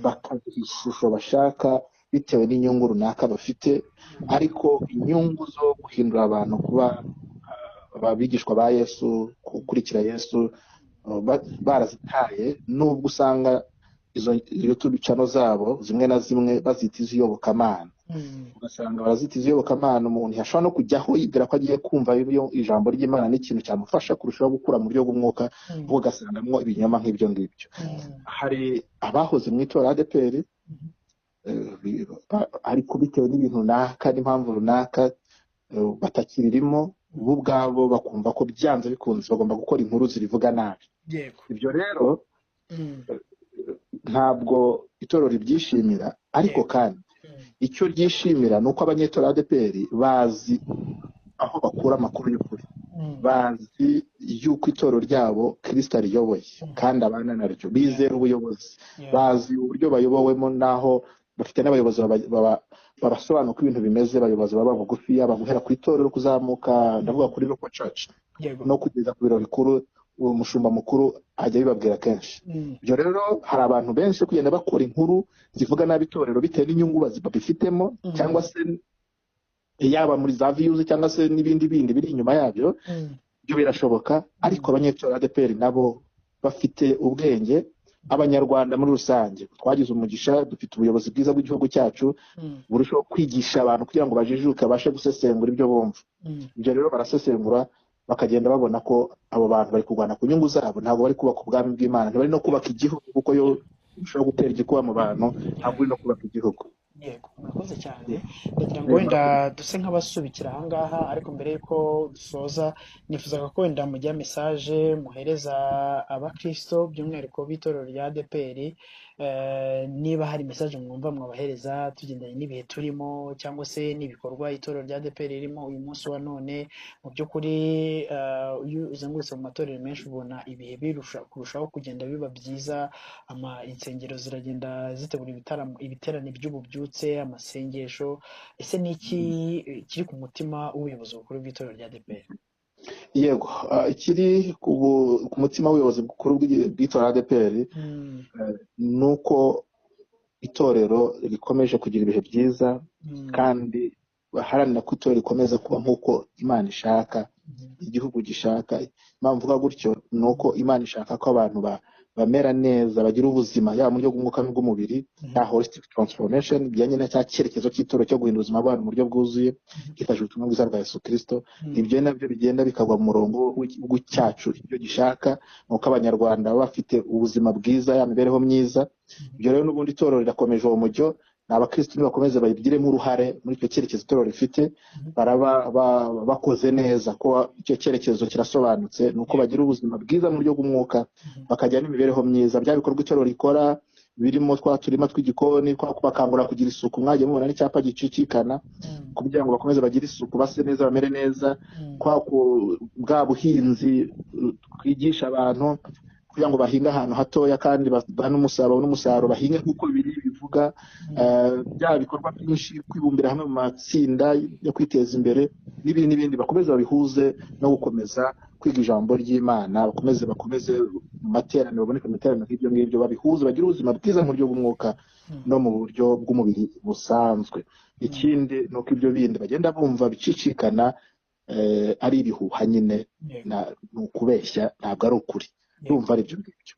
B: bakagira ishusho bashaka bitewe n'inyungu runaka bafite, ariko inyungu zo guhindura abantu kuba abigishwa ba Yesu, gukurikira Yesu, barazitaye. Nubwo usanga izo YouTube channel zabo zimwe na zimwe bazita iziyobokamana, ugasanga barazita iziyobokamana, umuntu yashobora no kujyaho yibwira ko agiye kumva ijambo ry'Imana n'ikintu cyamufasha kurushaho gukura mu buryo bw'umwuka, ubwo ugasangamo ibinyoma nk'ibyo ngibyo. Hari abahoze mu itorero ADEPR ariko bitewe n'ibintu runaka n'impamvu runaka batakiririmo, bo ubwabo bakumva ko byanze bikunze bagomba gukora inkuru zirivuga nabi. Ibyo rero ntabwo itorero ribyishimira, ariko kandi icyo ryishimira ni uko abanyetorero ADEPR bazi aho bakura amakuru y'ukuri, bazi yuko itorero ryabo Kristo ariyoboye kandi abana naryo, bizera ubuyobozi, bazi uburyo bayobowemo n'aho bafite n'abayobozi babasobanura uko ibintu bimeze, abayobozi baba bugufi, guhera ku itorero kuzamuka, ndavuga kuri local church no kugeza ku biro bikuru, umushumba mukuru ajya bibabwira kenshi. Ibyo rero hari abantu benshi kugenda bakora inkuru zivuga nabi itorero bitewe n'inyungu babifitemo, cyangwa se yaba muri za views cyangwa se n'ibindi biri inyuma yabyo. Ibyo birashoboka, ariko abanyetorero ADPR nabo bafite ubwenge. Abanyarwanda muri rusange twagize umugisha, dufite ubuyobozi bwiza bw'igihugu cyacu burushaho kwigisha abantu kugira ngo bajijuke, bashe gusesengura ibyo bumva. Ibyo rero barasesengura bakagenda babona ko abo bantu bari kurwana ku nyungu zabo, ntabwo bari kubaka ubwami bw'Imana, ntibari no kubaka igihugu, kuko yo ushobora gutera igikuba mu bantu, ntabwo uri no kubaka igihugu.
A: Yego, murakoze cyane. Ndagira ngo wenda duse nk'abasubikira aha ngaha, ariko mbere y'uko dusoza nifuzaga ko wenda mujya message muhereza abakristo by'umwihariko b'itorero rya ADPR, niba hari message mwumva mwabahereza tugendanye n'ibihe turimo, cyangwa se n'ibikorwa itorero rya ADPR ririmo uyu munsi wa none. Mu by'ukuri iyo uzengurutse mu matorero menshi ubona ibihe kurushaho kugenda biba byiza, insengero ziragenda zitegura ibiterane by'ububyutse, amasengesho. Ese ni iki kiri ku mutima w'ubuyobozi bukuru bw'itorero rya ADPR?
B: Yego, ikiri ku mutima w'ubuyobozi bukuru bw'itorero ADPR nuko itorero rikomeje kugira ibihe byiza, kandi baharanira ko itorero rikomeza kuba nk'uko Imana ishaka, igihugu gishaka. Impamvu mvuga gutyo nuko Imana ishaka ko abantu bamera neza, bagira ubuzima yaba mu buryo bw'umwuka n'ubw'umubiri, ya holistic transformation, bijyanye na cya cyerekezo cy'itorero cyo guhindura ubuzima bw'abantu mu buryo bwuzuye hifashishijwe ubutumwa bwiza bwa Yesu Kristo. Ibyo nabyo bigenda bikagwa mu murongo w'igihugu cyacu. Ibyo gishaka nuko abanyarwanda baba bafite ubuzima bwiza, ya mibereho myiza. Ibyo rero n'ubundi itorero rirakomeje uwo mujyo, n'abakristo nibakomeze bayigiremo uruhare muri icyo cyerekezo itorero rifite, baraba bakoze neza ko icyo cyerekezo kirasobanutse, nuko bagira ubuzima bwiza mu buryo bw'umwuka, bakagira n'imibereho myiza. Bya bikorwa itorero rikora birimo turima tw'igikoni, bakangura kugira isuku, mwagiye mubona n'icyapa gicicikana kugira ngo bakomeze bagire isuku, base neza, bamere neza. Bwa buhinzi twigisha abantu kugira ngo bahinga ahantu hatoya kandi bane umusaruro bahinge nk'uko biri bivuga. Bya bikorwa byinshi, kwibumbira hamwe mu matsinda yo kwiteza imbere n'ibindi bakomeze babihuze no gukomeza kwiga ijambo ry'Imana, bakomeze mu materaniro, baboneka mu materaniro nk'ibyo ngibyo, babihuze, bagira ubuzima bwiza mu buryo bw'umwuka no mu buryo bw'umubiri busanzwe. Ikindi nuko ibyo bindi bagenda bumva bicicikana ari ibihuha nyine, ni ukubeshya, ntabwo ari ukuri. Ndumva ari ibyo ngibyo.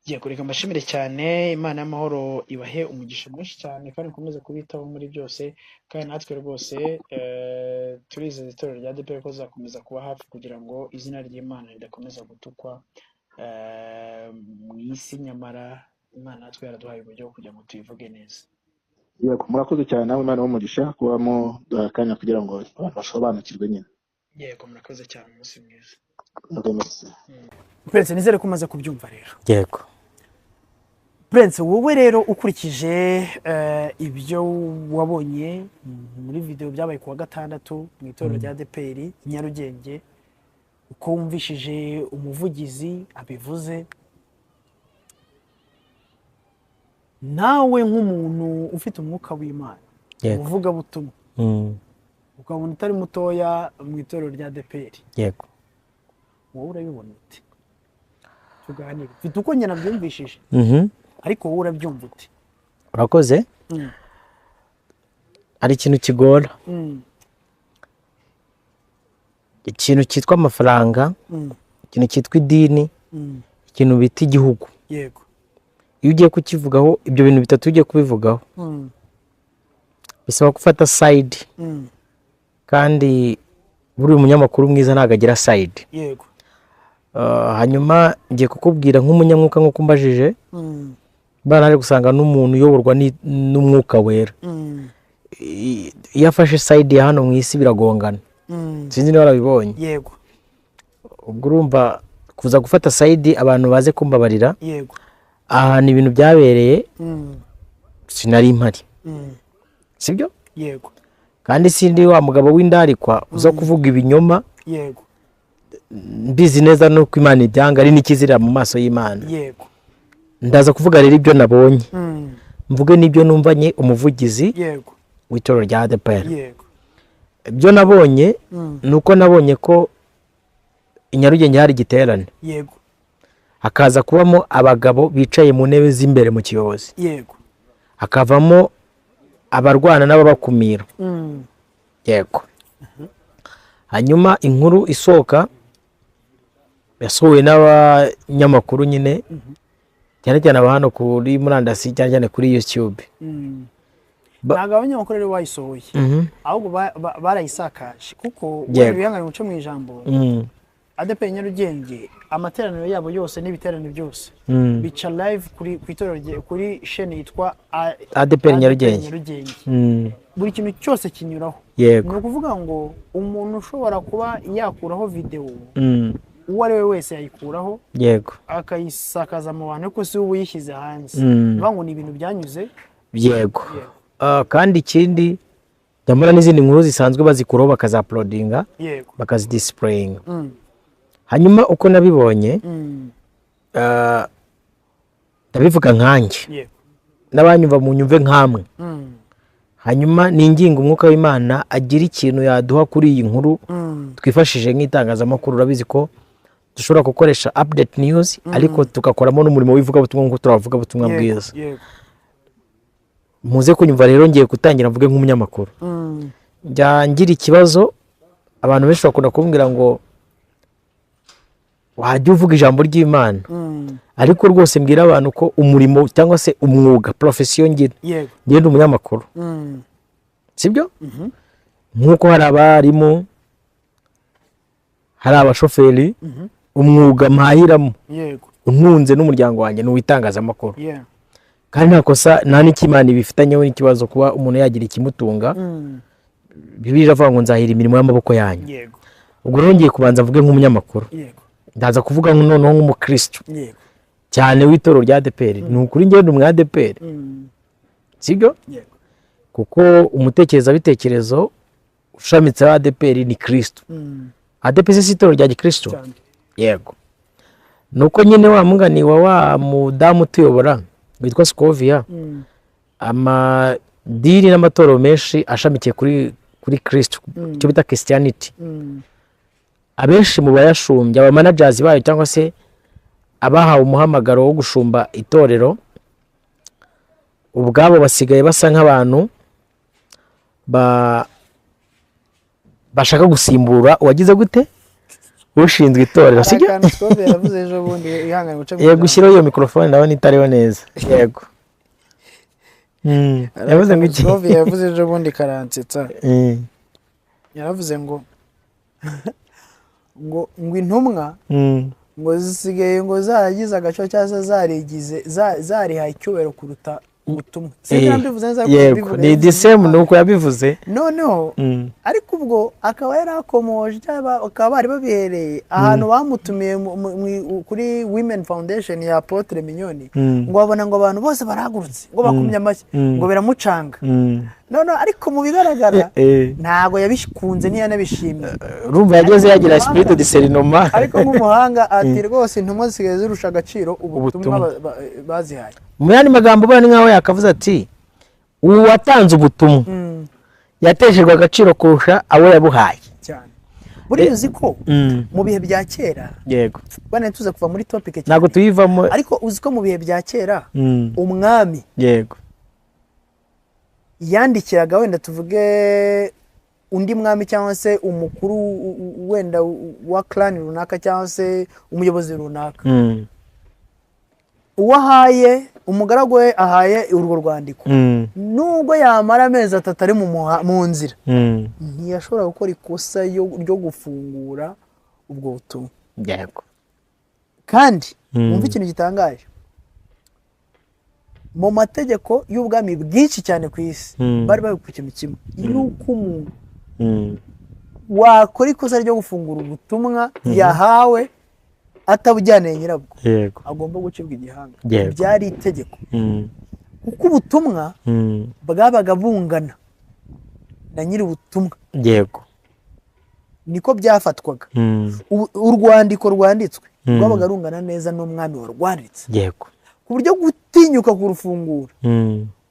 A: Ngiye kureka mbashimire cyane. Imana y'amahoro ibahe umugisha mwinshi cyane, kandi mukomeze kubitaho muri byose. Kandi natwe rwose turizeza itorero rya ADPR ko zakomeza kuba hafi kugira ngo izina ry'Imana ridakomeza gutukwa mu isi. Nyamara Imana natwe yaraduhaye uburyo kugira ngo tuyivuge neza.
B: Yego, murakoze cyane namwe, Imana y'umugisha kubamo akanya kugira ngo abantu basobanukirwe nyine.
A: Yego, murakoze cyane, umunsi mwiza. Prince, nizere ko umaze kubyumva rero.
C: Yego.
A: Prince, wowe rero ukurikije ibyo wabonye muri video byabaye kuwa gatandatu mu itorero rya ADPR Nyarugenge, uko wumvishije umuvugizi abivuze, nawe nk'umuntu ufite umwuka w'Imana, uvuga butumwa, ukabona utari mutoya mu itorero rya ADPR,
C: yego,
A: wowe urabibona ute? Tuganire, mfite uko njye nabyumvishije, ariko wowe urabyumva ute?
C: Urakoze. Ari ikintu kigora, ikintu cyitwa amafaranga, ikintu cyitwa idini, ikintu bita igihugu.
A: Yego.
C: Iyo ugiye kukivugaho ibyo bintu bitatu, ugiye kubivugaho bisaba gufata side, kandi buri umunyamakuru mwiza ntago agira side.
A: Yego.
C: Hanyuma ngiye kukubwira nk'umunyamwuka nk'uko mbajije, banaje gusanga n'umuntu uyoborwa n'umwuka wera. Iyo afashe side ya hano mu isi biragongana. Sinzi niba warabibonye.
A: Yego.
C: Ubwo urumva kuza gufata side abantu baze kumbabarira.
A: Yego.
C: Ahantu ibintu byabereye sinari impari. Sibyo?
A: Yego.
C: Kandi sindi wa mugabo w'indarikwa uza kuvuga ibinyoma.
A: Yego.
C: Mbizi neza nuko Imana ibyanga ari n'ikizira mu maso y'Imana.
A: Yego.
C: Ndaza kuvuga rero ibyo nabonye. mvuge n'ibyo numvanye umuvugizi
A: yego
C: w'itorero rya ADEPR.
A: yego
C: ibyo nabonye nuko nabonye ko i Nyarugenge hari igiterane,
A: yego
C: hakaza kubamo abagabo bicaye mu ntebe z'imbere mu kiyobozi,
A: yego
C: hakavamo abarwana n'ababakumira. yego hanyuma inkuru isohoka yasohowe n'abanyamakuru nyine cyane cyane aba hano kuri murandasi cyane cyane kuri YouTube.
A: ntabwo abanyamakuru rero bayisohoye ahubwo barayisakaje kuko bihanganye umuco mu ijambo. ADEPR Nyarugenge amateraniro yabo yose n'ibiterane byose bica live kuri itorero kuri chaîne yitwa
C: ADEPR Nyarugenge.
A: buri kintu cyose kinyuraho.
C: ni
A: ukuvuga ngo umuntu ushobora kuba yakuraho video uwo ari we wese yayikuraho
C: yego
A: akayisakaza mu bantu ko si ubu yishyize hanze bivuga ngo ni ibintu byanyuze.
C: yego kandi ikindi ndamura n'izindi nkuru zisanzwe bazikuraho bakazaplodinga bakazidisipureyinga. hanyuma uko nabibonye ndabivuga nkanjye n'abanyumva mu nyumve nkamwe. hanyuma ninginga umwuka w'Imana agira ikintu yaduha kuri iyi nkuru twifashije nk'itangazamakuru. urabizi ko dushobora gukoresha update news ariko tugakoramo n'umurimo w'ivugabutumwa nk'uko turavuga ubutumwa bwiza. muze kunyumva rero ngiye gutangira mvuge nk'umunyamakuru. njya ngira ikibazo, abantu benshi bakunda kumbwira ngo wajya uvuga ijambo ry'Imana, ariko rwose mbwira abantu ko umurimo cyangwa se umwuga profession ngenda umunyamakuru, sibyo? nk'uko hari abarimu, hari abashoferi, umwuga mpahiramo unkunze n'umuryango wanjye ni uwitangazamakuru. kandi nta kosa nta n'ikimana bifitanyeho n'ikibazo kuba umuntu yagira ikimutunga. Bibiliya iravuga ngo nzahira imirimo y'amaboko yanyu. ubwo rero ngiye kubanza mvuge nk'umunyamakuru, ndaza kuvuga noneho nk'umukristo cyane w'itorero rya ADEPR. ni ukuri ngende mu ADEPR, sibyo? kuko umutekerezabitekerezo ushamitse wa ADEPR ni Kristo. ADEPR si itorero rya Gikristo. yego nuko nyine wa mungani wa mudamu tuyobora witwa Scovia, amadini n'amatorero menshi ashamikiye kuri Kristo, cyo bita Christianity. abenshi mu bayashumbya aba managers bayo cyangwa se abahawe umuhamagaro wo gushumba itorero, ubwabo basigaye basa nk'abantu bashaka gusimbura uwagize gute ushinzwe itorero, sibyo? yego ushyiraho iyo mikrofone ndabona itariho neza. yego yavuze ngo iki?
A: yavuze ejo bundi karansetsa. yaravuze ngo intumwa ngo zisigaye ngo zaragize agaco cyangwa zarihaye icyubahiro kuruta ubutumwa.
C: yego ni the same nuko yabivuze
A: noneho. ariko ubwo akaba yarakomoje akaba bari babihereye ahantu bamutumiye kuri Women Foundation ya Apotre Mignoni, ngo babona ngo abantu bose barahagurutse ngo bakumye amashyi ngo biramucanga. none ariko mu bigaragara ntago yabikunze ntiyanabishimye.
C: urumva yageze yagira esprit de discernement.
A: ariko nk'umuhanga ati rwose intumwa zisigaye zirusha agaciro ubutumwa bazihaye.
C: mu yandi magambo bane nkaho yakavuze ati ubu watanze ubutumwa yateshejwe agaciro kurusha abo yabuhaye
A: cyane. buriya uzi ko mu bihe bya kera,
C: yego
A: bane tuza kuva muri topic cyane
C: ntabwo tuyivamo,
A: ariko uzi ko mu bihe bya kera umwami
C: yego
A: yandikiraga wenda tuvuge undi mwami cyangwa se umukuru wenda wa clan runaka cyangwa se umuyobozi runaka, uwahaye umugaragu we ahaye urwo rwandiko, nubwo yamara amezi 3 ari mu nzira, ntiyashobora gukora ikosa ryo gufungura ubwo butumwa.
C: yego
A: kandi umva ikintu gitangaje, mu mategeko y'ubwami bwinshi cyane ku isi bari bari ku kintu kimwe, yuko umuntu wakora ikosa ryo gufungura ubutumwa yahawe atabujyaneye nyirabwo, agomba gucibwa igihanga. byari itegeko, kuko ubutumwa bwabaga bungana na nyiri ubutumwa.
C: yego
A: niko byafatwaga. urwandiko rwanditswe rwabaga rungana neza n'umwami warwanditse.
C: yego
A: ku buryo gutinyuka kurufungura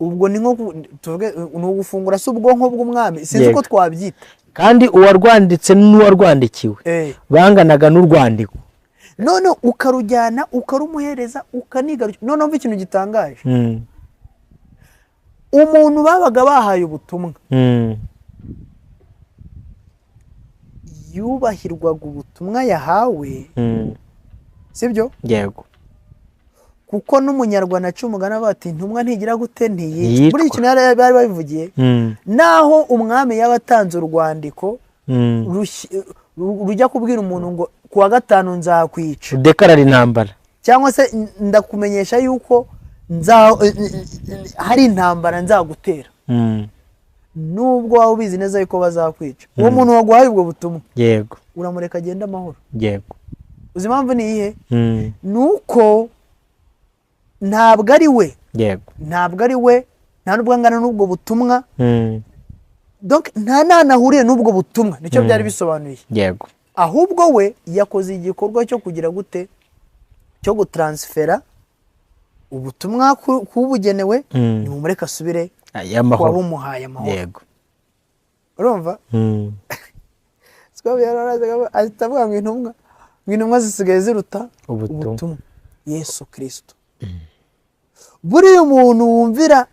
A: ubwo ni nko tuvuge ni ugufungura se ubwonko bw'umwami sinzi uko twabyita
C: kandi uwarwanditse n'uwarwandikiwe banganaga n'urwandiko
A: none ukarujyana ukarumuhereza ukanigarukira none umva ikintu gitangaje umuntu babaga bahaye ubutumwa yubahirwaga ubutumwa yahawe sibyo
C: yego
A: kuko n'umunyarwanda acumugana bati ntumwa ntigira gute ntiyicwa muri iki nara bari babivugiye naho umwami yabatanze urwandiko rujya kubwira umuntu ngo kuwa gatanu nzakwica
C: dekarara intambara
A: cyangwa se ndakumenyesha yuko hari intambara nzagutera nubwo waba ubizi neza yuko bazakwica uwo muntu waguhaye ubwo butumwa
C: yego
A: uramureka agenda amahoro
C: yego
A: uzi impamvu ni iyihe nuko ntabwo ari we
C: yego
A: ntabwo ari we nta nubwo angana n'ubwo butumwa donc nta nanahuriye n'ubwo butumwa nicyo byari bisobanuye
C: yego
A: ahubwo we yakoze igikorwa cyo kugira gute cyo gutransfera ubutumwa kubugenewe ni mumureka asubire
C: y'amahoro
A: wabumuhaye amahoro
C: yego
A: urumva ahitavuga ngo intumwa zisigaye ziruta ubutumwa Yesu Kristo buriya umuntu wumvira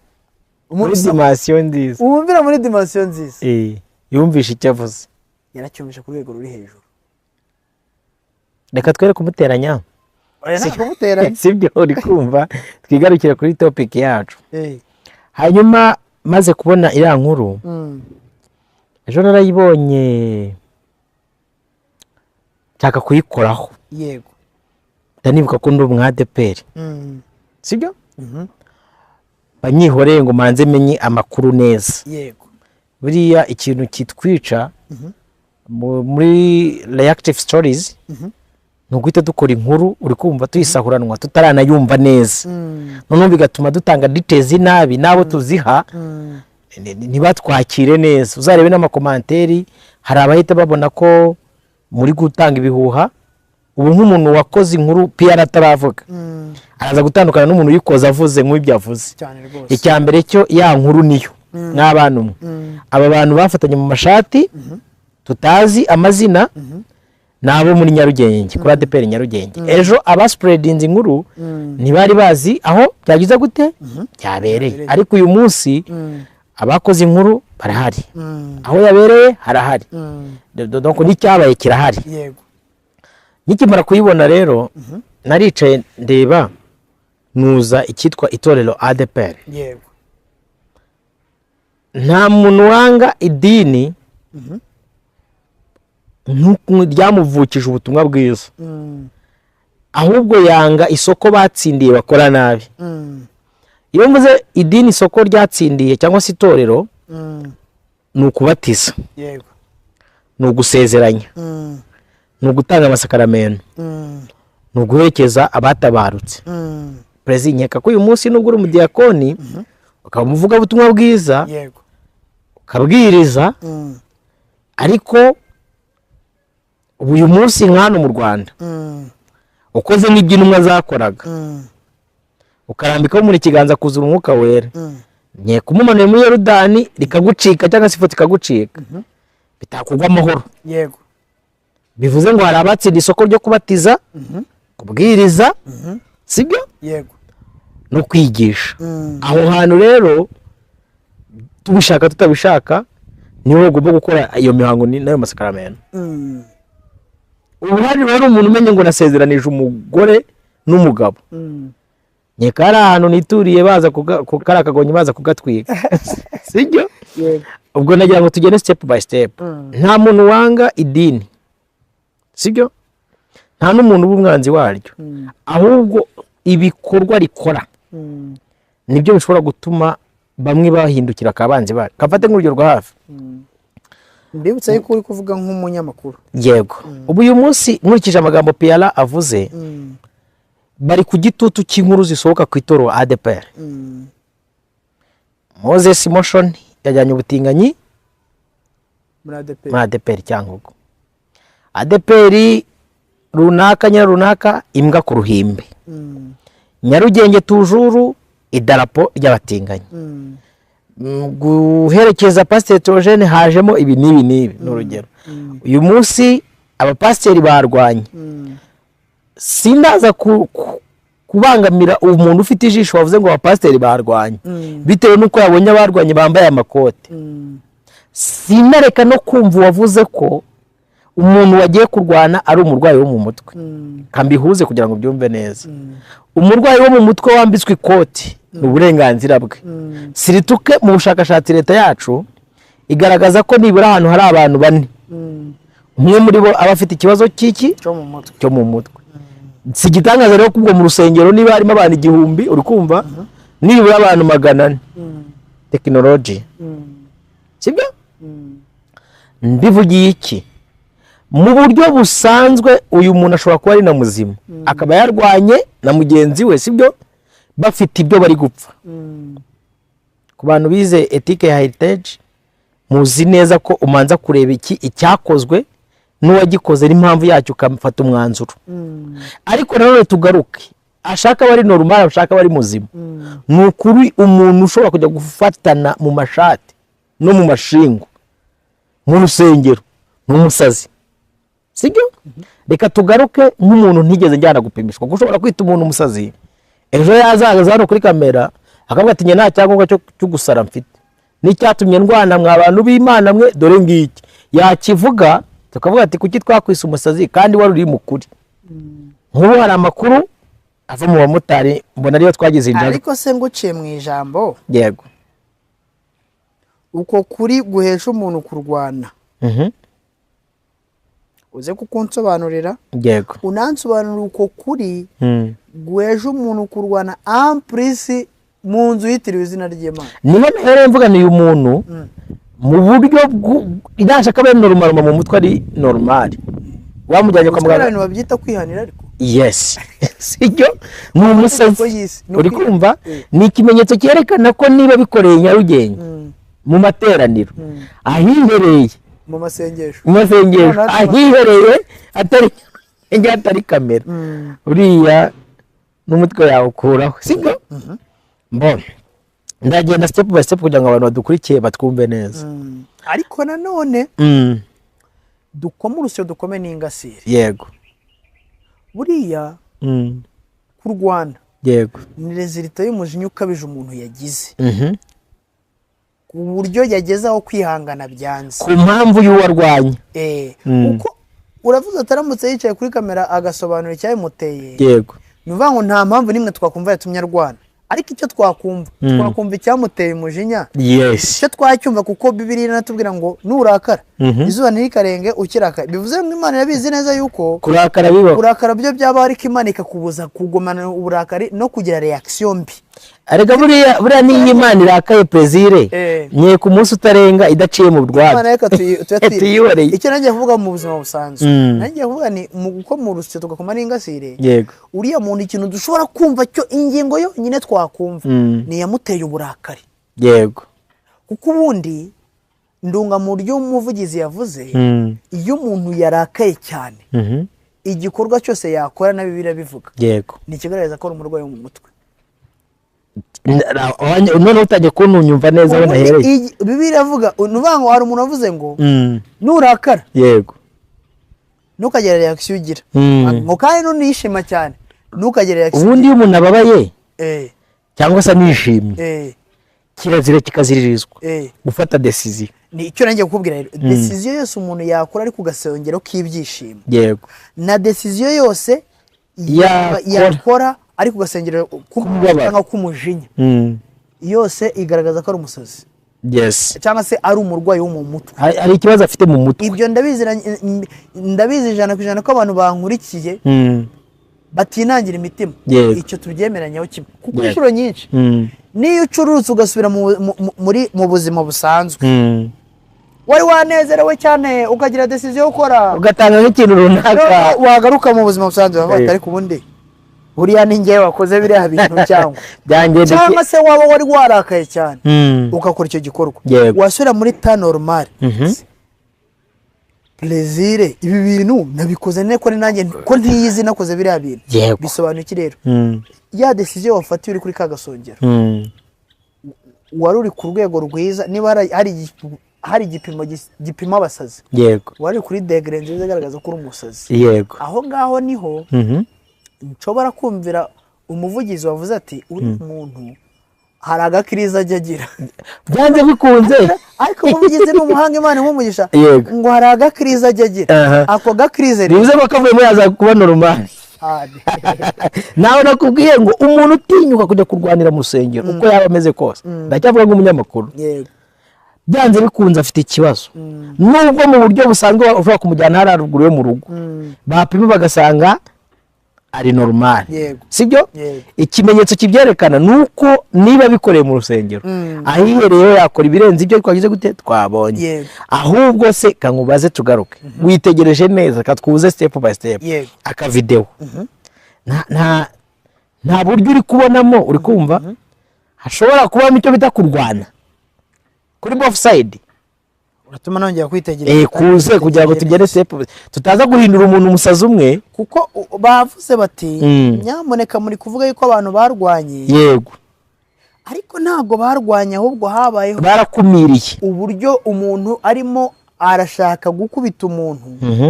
C: muri dimension nziza
A: wumvira muri dimension nziza
C: yumvisha icyo avuze
A: yaracyumvisha ku rwego ruri hejuru
C: reka twere kumuteranya sibyo uri kumva twigarukire kuri topic yacu hanyuma maze kubona iriya nkuru ejo narayibonye nshaka kuyikoraho
A: yego
C: ndanibuka ko ndi umwadeperi sibyo banyihoreye ngo manze menye amakuru neza
A: yego
C: buriya ikintu kitwica muri reactive stories nuguhita dukora inkuru uri kumva tuyisahuranwa tutaranayumva neza noneho bigatuma dutanga details nabi nabo tuziha ntibatwakire neza uzarebe n'amakomanteri hari abahita babona ko muri gutanga ibihuha ubu nk'umuntu wakoze inkuru PR ataravuga araza gutandukana n'umuntu uyikoza avuze nk'ibyo avuze icya mbere cyo ya nkuru niyo n'abantu aba bantu bafatanye mu mashati tutazi amazina nabo muri Nyarugenge kuri ADPR Nyarugenge ejo abaspreadinze inkuru ntibari bazi aho byagize gute byabereye ariko uyu munsi abakoze inkuru barahari aho yabereye harahari donc n'icyabaye kirahari
A: yego
C: nikimara kuyibona rero naricaye ndeba nuza ikitwa itorero ADPR
A: yego
C: nta muntu wanga idini ryamuvukije ubutumwa bwiza ahubwo yanga isoko batsindiye bakora nabi iyo mvuze idini isoko ryatsindiye cyangwa se itorero ni ukubatiza
A: yego
C: ni ugusezeranya ni ugutanga amasakaramentu ni uguherekeza abatabarutse perezida nkeka ko uyu munsi nubwo uri umudiyakoni ukaba umuvuga ubutumwa bwiza
A: yego
C: ukabwiriza ariko uyu munsi nk'hano mu Rwanda ukoze nk'ibyo intumwa zakoraga ukarambikaho muri kiganza kuzura umwuka wera nkeka umumanuye muri Yorodani rikagucika cyangwa se ifoto ikagucika bitakugwa amahoro
A: yego
C: bivuze ngo hari abatsinda isoko ryo kubatiza kubwiriza sibyo
A: yego
C: no kwigisha aho hantu rero tubishaka tutabishaka niho ugomba gukora iyo mihango n'ayo masakaramentu ubu hari rero umuntu umenye ngo nasezeranije umugore n'umugabo nkeka hari ahantu nituriye baza kukara akagonyi baza kugatwika sibyo ubwo nagira ngo tugende step by step nta muntu wanga idini sibyo nta n'umuntu w'umwanzi waryo ahubwo ibikorwa rikora nibyo bishobora gutuma bamwe bahindukira akabanzi bari kafate nk'urugero rwa hafi
A: mbibutsa yuko uri kuvuga nk'umunyamakuru
C: yego ubu uyu munsi nkurikije amagambo PR avuze bari ku gitutu cy'inkuru zisohoka ku itoro ADPR Moses Motion yajyanye ubutinganyi
A: muri
C: ADPR Cyangugu ADPR runaka nya runaka imbwa ku ruhimbi Nyarugenge tujuru idarapo ry'abatinganyi guherekeza Pasiteri Theogene hajemo ibi n'ibi n'urugero uyu munsi abapasiteri barwanye sindaza kubangamira umuntu ufite ijisho wavuze ngo abapasiteri barwanye bitewe n'uko yabonye abarwanye bambaye amakote sinareka no kumva wavuze ko umuntu wagiye kurwana ari umurwayi wo mu mutwe kambihuze kugira ngo byumve neza umurwayi wo mu mutwe wambitswe ikoti n'uburenganzira bwe sirituke mu bushakashatsi leta yacu igaragaza ko nibura ahantu hari abantu bane umwe muri bo aba afite ikibazo cy'iki cyo mu mutwe si gitangaza rero kubwo mu rusengero niba harimo abantu 1000 uri kumva nibura abantu 400 technology sibyo mbivugiye iki mu buryo busanzwe uyu muntu ashobora kuba ari na muzima akaba yarwanye na mugenzi we sibyo bafite ibyo bari gupfa ku bantu bize ethique ya heritage muzi neza ko umanza kureba iki icyakozwe n'uwagikoze n'impamvu yacyo ukamfata umwanzuro ariko nanone tugaruke ashaka bari normal ashaka bari muzima n'ukuri umuntu ushobora kujya gufatana mu mashati no mu mashingo mu rusengero n'umusazi sibyo reka tugaruke nk'umuntu ntigeze njyana gupimishwa gushobora kwita umuntu umusazi ejo yazaga hano kuri kamera akavuga ati nta cyangombwa cyo gusara mfite n'icyatumye ndwana mwa bantu b'Imana mwe dore ngiki yakivuga tukavuga ati kuki twakwisa umusazi kandi wari uri mukuri nk'ubu hari amakuru ava mu bamotari mbona ariyo twagize injara
A: ariko se nguciye mu ijambo
C: yego
A: uko kuri guhesha umuntu kurwana uze kukunsobanurira
C: yego
A: unansobanurira uko kuri guhesha umuntu kurwana amplisi mu nzu yitiriwe izina ry'Imana
C: niba rero mvuga ni umuntu mu buryo idashaka abe normal mu mutwe ari normal wamujyanye kwa muganga
A: abantu babyita kwihanira ariko
C: yes sijyo ni umusazi uri kumva ni ikimenyetso cyerekana ko niba bikoreye Nyarugenge mu materaniro ahihereye
A: mu masengesho
C: ahihereye atari kamera uriya n'umutwe yawe ukuraho sibyo mbona ndagenda step by step kugira ngo abantu badukurikiye batwumve neza
A: ariko nanone dukoma urusyo dukome n'ingasire
C: yego
A: buriya ku Rwanda
C: yego
A: ni resulta y'umujinya ukabije umuntu yagize ku buryo yagezaho kwihangana byanze
C: ku mpamvu y'uwarwanya
A: uko uravuze ataramutse yicaye kuri kamera agasobanura icyabimuteye
C: yego
A: nuvuga ngo nta mpamvu nimwe twakumva yatumye arwana ariko icyo twakumva icyamuteye umujinya
C: yes
A: icyo twacyumva kuko Bibiliya iratubwira ngo nurakara izuba ntirikarenge ukiraka bivuze ngo Imana yabizi neza yuko kurakara byo byaba ariko Imana ikakubuza kugumana uburakari no kugira reaction mbi
C: arega buriya ni Imana irakaye Prezire nye ku munsi utarenga idaciye mu rwanda
A: Imana reka tuyihoreye icyo nagiye kuvuga mu buzima busanzwe nagiye kuvuga ni mu gukoma urusyo tugakoma n'ingasire
C: yego
A: uriya muntu ikintu dushobora kumva cyo ingingo yo nyine twakumva ni yamuteye uburakari
C: yego
A: kuko ubundi ndunga mu buryo umuvugizi yavuze iyo umuntu yarakaye cyane igikorwa cyose yakora na Bibiliya bivuga
C: yego
A: ni kigaragaza ko ari umurwayi wo mu mutwe
C: none utajye kunyumva neza aho nahereye
A: Bibiliya avuga nuvango hari umuntu avuze ngo nurakara
C: yego
A: ntukagera reaction ugira ngo kandi nunishima cyane ntukagera reaction
C: ubundi iyo umuntu ababaye cyangwa se nishimye kirazira kikaziririzwa gufata decision
A: ni icyo nanjye kukubwira rero decision yose umuntu yakora ari kugasongero k'ibyishimo
C: yego
A: na decision yose yakora ari kugasengero cyangwa kumujinya yose igaragaza ko ari umusazi
C: yes
A: cyangwa se ari umurwayi wo mu mutwe
C: hari ikibazo afite mu mutwe
A: ibyo ndabizi 100% ko abantu bankurikiye batinangira imitima icyo tubyemeranyaho kimwe kuko inshuro nyinshi niyo ucurutse ugasubira mu buzima busanzwe wari wanezerewe cyane ukagira decision yo gukora
C: ugatanga nk'ikintu runaka
A: wagaruka mu buzima busanzwe bavuga ariko ubundi buriya ni ngewe wakoze biriya bintu cyangwa se waba wari warakaye cyane ugakora icyo gikorwa wasubira muri ta normal Lezire ibi bintu nabikoze ne ko nanjye ko ntiyizi nakoze biriya bintu bisobanuki rero ya decision wafatiye uri kuri kagasongero wari uri ku rwego rwiza niba hari igipimo gipima abasazi
C: yego
A: wari kuri degree nziza igaragaza ko uri umusazi
C: yego
A: aho ngaho niho nshobora kumvira umuvugizi wavuze ati uri umuntu hari agakiriza ajya agira
C: byanze bikunze
A: ariko umuvugizi n'umuhanga Imana nk'umugisha ngo hari agakiriza ajya agira ako gakirize
C: bivuze ko kavuye muri yaza kuba normal nawe nakubwiye ngo umuntu utinyuka kujya kurwanira mu rusengero uko yaba ameze kose ndacyavuga nk'umunyamakuru byanze bikunze afite ikibazo nubwo mu buryo busanzwe ushobora kumujyana hari haruguru yo mu rugo bapima bagasanga ari normal sibyo ikimenyetso kibyerekana nuko niba bikoreye mu rusengero ahihereye yakora ibirenze ibyo twagize gute twabonye ahubwo se kankubaze tugaruke witegereje neza katwuze step by step aka video nta buryo uri kubonamo uri kumva hashobora kuba icyo bita kurwana kuri both side
A: uratuma nongera kwitegereza
C: kuze kugira ngo tugere step tutaza guhindura umuntu umusazi umwe
A: kuko bavuze bati nyamuneka muri kuvuga yuko abantu barwanye
C: yego
A: ariko ntago barwanye ahubwo habayeho
C: barakumiriye
A: uburyo umuntu arimo arashaka gukubita umuntu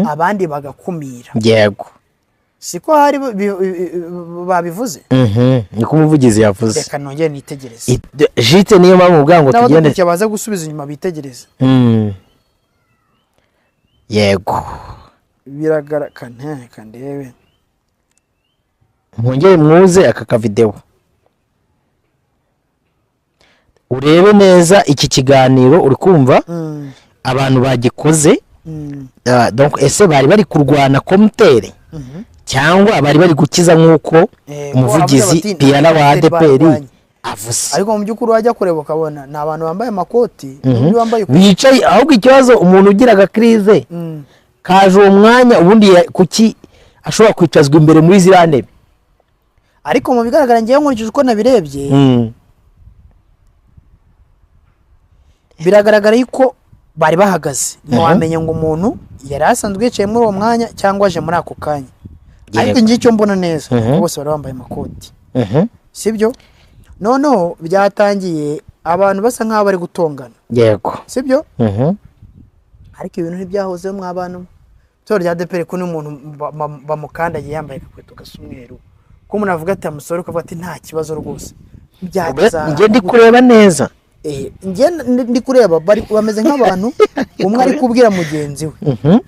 A: abandi bagakumira
C: yego
A: siko hari babivuze
C: niko umuvugizi yavuze
A: reka nongere nitegereze
C: jite niyo mpamvu ubwango tugende
A: cyo baza gusubiza inyuma bitegereze
C: yego
A: biragaragara kandebe
C: mwongere mwuze aka video urebe neza iki kiganiro uri kumva abantu bagikoze donc ese bari kurwana komutere cyangwa bari gukiza nk'uko umuvugizi Diana wa ADPR avuze
A: ariko mu by'ukuri wajya kureba ukabona ni abantu bambaye amakoti n'undi wambaye
C: bicaye ahubwo ikibazo umuntu ugira agakrize kaje uwo mwanya ubundi kuki ashobora kwicazwa imbere muri ziriya ntebe
A: ariko mu bigaragara ngiye nkurikije uko nabirebye biragaragara yuko bari bahagaze ntiwamenye ngo umuntu yari asanzwe yicaye muri uwo mwanya cyangwa aje muri ako kanya ariko ngiye icyo mbona neza bose bari bambaye amakoti sibyo noneho byatangiye abantu basa nk'aho bari gutongana
C: yego
A: sibyo ariko ibintu ntibyahozeho mw'abantu tora rya ADPR ko n'umuntu bamukandagiye yambaye agakweto gasa umweru ko umuntu avuga ati amusore ukavuga ati nta kibazo rwose
C: njye ndi kureba neza
A: njye ndi kureba bameze nk'abantu umwe ari kubwira mugenzi we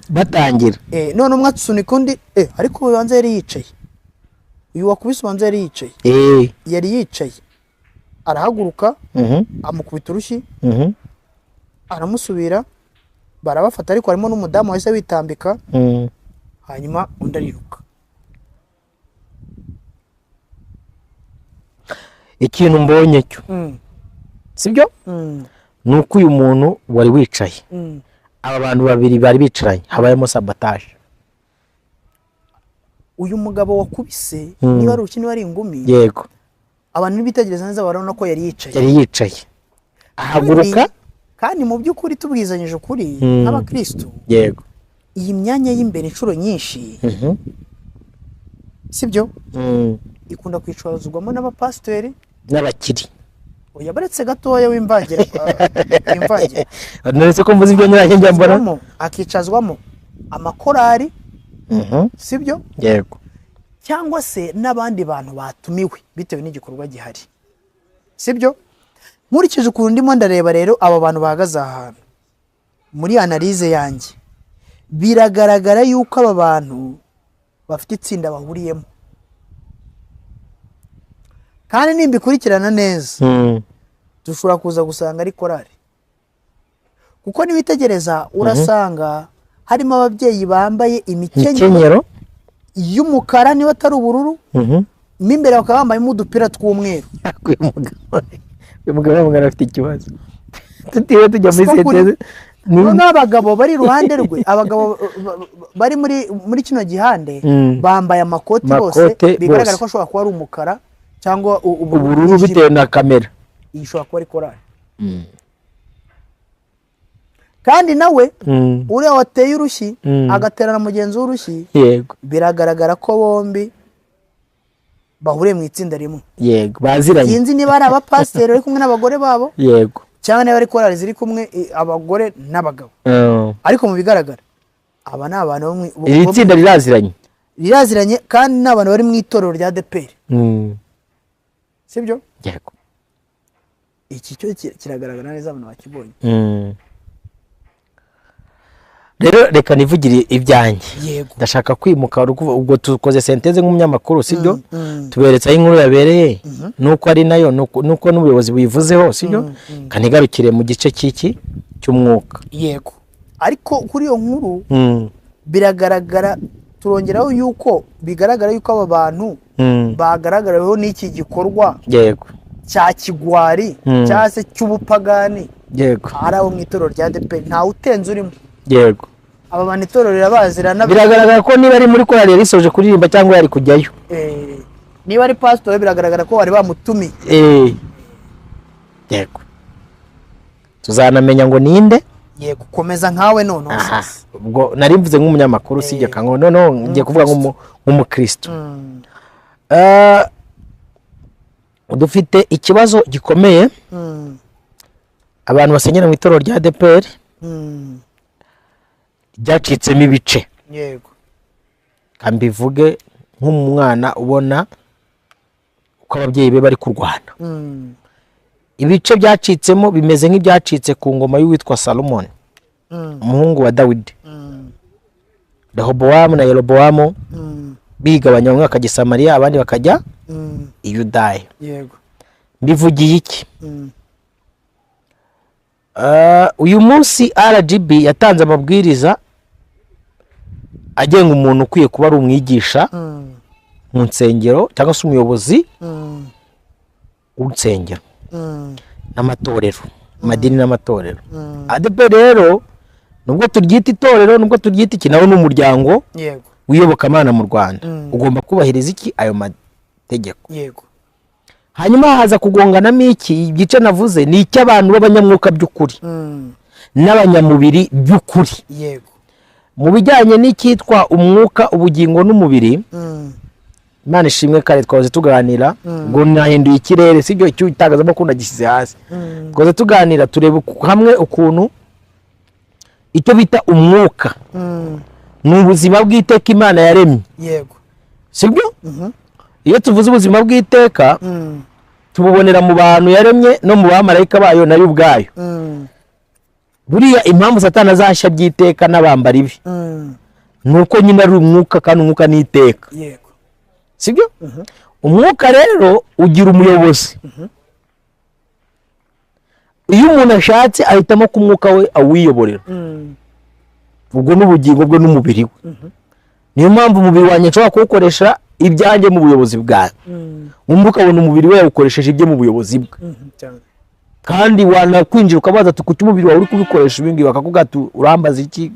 C: batangira
A: none umwe atusunika undi ariko ubanza yari yicaye uyu wakubise ubanza yari yicaye yari yicaye arahaguruka amukubita urushyi aramusubira barabafata ariko harimo n'umudamu wahise witambika hanyuma undi ariruka
C: ikintu mbonye cyo sibyo nuko uyu muntu wari wicaye aba bantu babiri bari bicaranye habayemo sabotage
A: uyu mugabo wakubise niba ari ukini wari ingumi
C: yego
A: abantu nibitegereza neza barabona ko yari
C: yicaye ahaguruka
A: kandi mu by'ukuri tubwizanyije ukuri nk'abakristo
C: yego
A: iyi myanya y'imbere inshuro nyinshi sibyo ikunda kwicazwamo n'abapasiteri
C: n'abakiri
A: oya baretse gatoya w'imvangira
C: none ko mvuze ibyo nyiranye njya mbona
A: akicazwamo amakorari sibyo
C: yego
A: cyangwa se n'abandi bantu batumiwe bitewe n'igikorwa gihari sibyo nkurikije ukuntu ndimo ndareba rero aba bantu bahagaze ahantu muri analize yanjye biragaragara yuko aba bantu bafite itsinda bahuriyemo kandi nimbikurikirana neza dushobora kuza gusanga ari korari kuko nibitegereza urasanga harimo ababyeyi bambaye imikenyero y'umukara niba atari ubururu n'imbere bakaba bambayemo udupira tw'umweru
C: uyu mugabo afite ikibazo tutiwe tujya muri senteze
A: n'abagabo bari iruhande rwe abagabo bari muri kino gihande bambaye amakoti bose bigaragara ko ashobora kuba ari umukara cyangwa
C: ubururu bitewe na kamera
A: iyi ishobora kuba ari korari kandi nawe uriya wateye urushyi agaterana mugenzi w'urushyi
C: yego
A: biragaragara ko bombi bahuriye mu itsinda rimwe
C: yego baziranye
A: sinzi niba ari abapasiteri bari kumwe n'abagore babo
C: yego
A: cyangwa niba ari korali ziri kumwe abagore n'abagabo ariko mu bigaragara aba ni abantu
C: iri tsinda
A: riraziranye kandi ni abantu bari mu itorero rya ADEPR sibyo
C: yego
A: iki cyo kiragaragara neza abantu bakibonye
C: rero reka nivugire ibyanjye
A: yego
C: ndashaka kwimuka ubwo tukoze senteze nk'umunyamakuru sibyo tuberetse aho inkuru yabereye nuko ari nayo nuko n'ubuyobozi buyivuzeho sibyo kanigarukire mu gice cy'iki cy'umwuka
A: yego ariko kuri iyo nkuru biragaragara turongeraho yuko bigaragara yuko aba bantu bagaragaraho n'iki gikorwa
C: yego
A: cya kigwari cyangwa se cy'ubupagani
C: yego
A: ari abo mu itorero rya ADEPR ntawe utenze urimo
C: yego
A: aba bantu itorero rirabazirana
C: biragaragara ko niba ari muri korali risoje kuririmba cyangwa yari kujyayo
A: niba ari pastor biragaragara ko bari bamutumiye
C: yego tuzanamenya ngo ninde
A: yego komeza nkawe none
C: ubwo nari mvuze nk'umunyamakuru sijya kango none ngiye kuvuga nk'umukristo dufite ikibazo gikomeye abantu basenyera mu itorero rya ADEPR ryacitsemo ibice
A: yego
C: kambivuge nk'umwana ubona uko ababyeyi be bari kurwana ibice byacitsemo bimeze nk'ibyacitse ku ngoma y'uwitwa Salomon umuhungu wa Dawidi Rehobowamu na Yerobowamu bigabanya bamwe bakajya Samariya abandi bakajya i Yudaya
A: yego
C: mbivugiye iki uyu munsi RGB yatanze amabwiriza agenga umuntu ukwiye kuba ari umwigisha mu nsengero cyangwa se umuyobozi w'insengero n'amatorero amadini n'amatorero ADEPR rero nubwo turyita itorero nubwo turyita iki nawe n'umuryango
A: yego
C: wiyobokamana mu Rwanda ugomba kubahiriza iki ayo mategeko
A: yego
C: hanyuma haza kugonganamo iki igice navuze ni icy'abantu b'abanyamwuka by'ukuri n'abanyamubiri by'ukuri
A: yego
C: mu bijyanye n'icyitwa umwuka ubugingo n'umubiri Imana ishimwe kare twaze tuganira ngo nahinduye ikirere sibyo icyo itangazamakuru nagishyize hasi twaze tuganira turebe hamwe ukuntu icyo bita umwuka ni ubuzima bw'iteka Imana yaremye
A: yego
C: sibyo iyo tuvuze ubuzima bw'iteka tububonera mu bantu yaremye no mu bamarayika bayo nayo ubwayo buriya impamvu Satani azashya by'iteka n'abambara ibi nuko nyine ari umwuka kandi umwuka ni iteka
A: yego
C: sibyo umwuka rero ugira umuyobozi iyo umuntu ashatse ahitamo ko umwuka we awiyoborera ubwo n'ubugingo bwe n'umubiri we niyo mpamvu umubiri wanjye nshobora kuwukoresha ibyanjye mu buyobozi bwawe umwuka abona umubiri we yawukoresheje ibye mu buyobozi bwe kandi wanakwinjira ukabaza ati kuki umubiri wawe uri kubikoresha ibingibi bakakubwira ati urambaza iki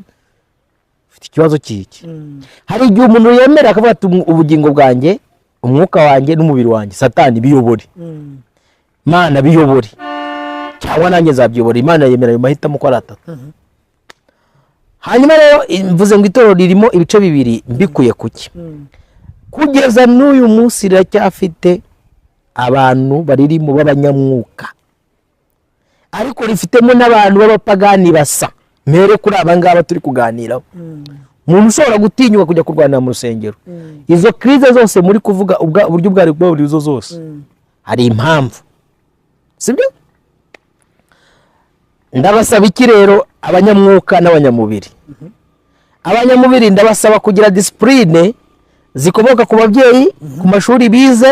C: ufite ikibazo cy'iki hari igihe umuntu yemera akavuga ati ubugingo bwanjye umwuka wanjye n'umubiri wanjye Satani biyobore Imana biyobore cyangwa nanjye nzabyiyobora Imana yemera ayo mahitamo ko ari atatu hanyuma rero mvuze ngo itorero ririmo ibice bibiri mbikuye kuki kugeza n'uyu munsi riracyafite abantu baririmo b'abanyamwuka ariko rifitemo n'abantu b'abapagani basa mere kuri aba ngaba turi kuganiraho umuntu ushobora gutinyuka kujya kurwanira mu rusengero izo krize zose muri kuvuga uburyo bwari bwo zo zose hari impamvu sibyo ndabasaba iki rero abanyamwuka n'abanyamubiri abanyamubiri ndabasaba kugira discipline zikomoka ku babyeyi ku mashuri bize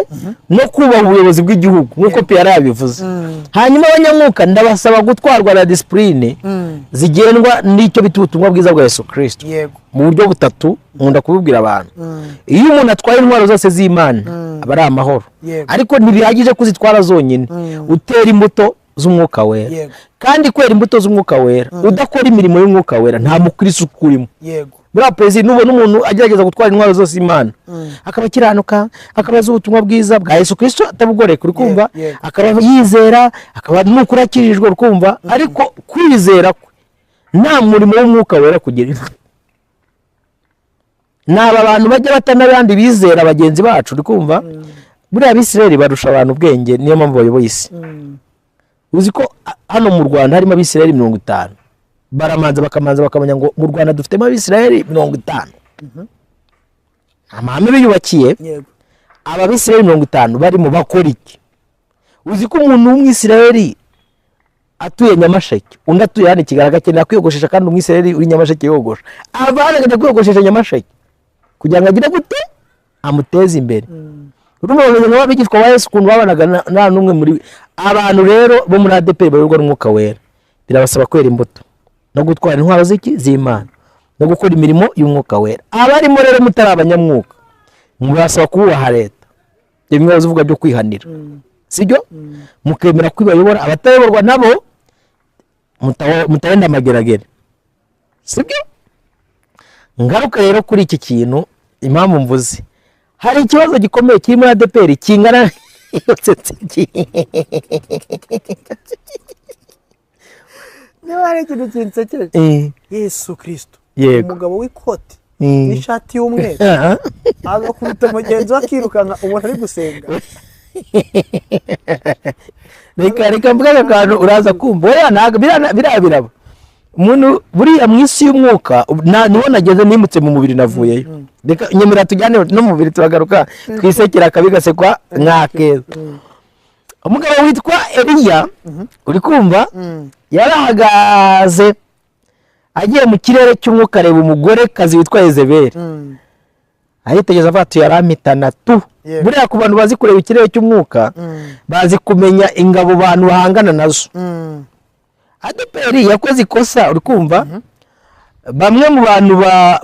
C: no kubaha ubuyobozi bw'igihugu nk'uko Pierre yabivuze hanyuma abanyamwuka ndabasaba gutwarwa na discipline zigendwa n'icyo bita ubutumwa bwiza bwa Yesu Kristo mu buryo butatu nkunda kubibwira abantu iyo umuntu atwaye intwaro zose z'Imana aba ari amahoro ariko ntibihagije kuzitwara zonyine utera imbuto z'umwuka wera kandi kwera imbuto z'umwuka wera udakora imirimo y'umwuka wera nta mukristo ukurimo buriya perezida nubona umuntu agerageza gutwara intwaro zose Imana akaba akiranuka akabaza ubutumwa bwiza bwa Yesu Kristo atabugoreye kuri kumva akaba yizera akaba n'ukuri akirijwe kumva ariko kwizera kwe nta murimo w'umwuka wera kugira n'aba bantu bajya batanabandi bizera bagenzi bacu uri kumva buriya Abisirayeli barusha abantu ubwenge niyo mpamvu bayoboye isi uzi ko hano mu Rwanda harimo Abisirayeli 50 baramanza bakamenya ngo mu Rwanda dufitemo Abisirayeli 50 amahame biyubakiye aba Abisirayeli 50 bari mu bakora iki uzi ko umuntu w'Umwisirayeli atuye Nyamasheke undi atuye hano Kigali akenera kwiyogoshesha kandi Umwisirayeli uri Nyamasheke yogosha abana agenda kwiyogoshesha Nyamasheke kugira ngo agire gute amuteze imbere urumva ngo abigishwa ba Yesu kuntu babanaga nta numwe muri abantu rero bo muri ADP bayoborwa n'umwuka wera birabasaba kwera imbuto no gutwara intwaro z'Imana no gukora imirimo y'umwuka wera abarimo rero mutari abanyamwuka murasaba kubaha leta bimwe bavuga byo kwihanira sibyo mukemera kwibayobora abatayoborwa nabo mutayenda amageragere sibyo ngaruka rero kuri iki kintu impamvu mvuze hari ikibazo gikomeye kiri muri ADPR kingana
A: Niba ikintu kinsekeje Yesu Kristo umugabo w'ikoti n'ishati y'umweru agakubita mugenzi we akirukanka umuntu ari gusenga
C: reka mvuga akantu uraza kumva oya ntago biraba umuntu buriya mu isi y'umwuka niho nageze nimutse mu mubiri navuyeyo reka nyemera tujyane no mu mubiri turagaruka twisekera akabigasekwa nk'akeza umugabo witwa Eliya uri kumva yarahagaze agiye mu kirere cy'umwuka areba umugore kazi witwa Yezebeli ahitegeza avatu yaramitana tu buriya ku bantu bazi kureba ikirere cy'umwuka bazi kumenya ingabo bantu bahangana nazo ADPR yakoze ikosa uri kumva bamwe mu bantu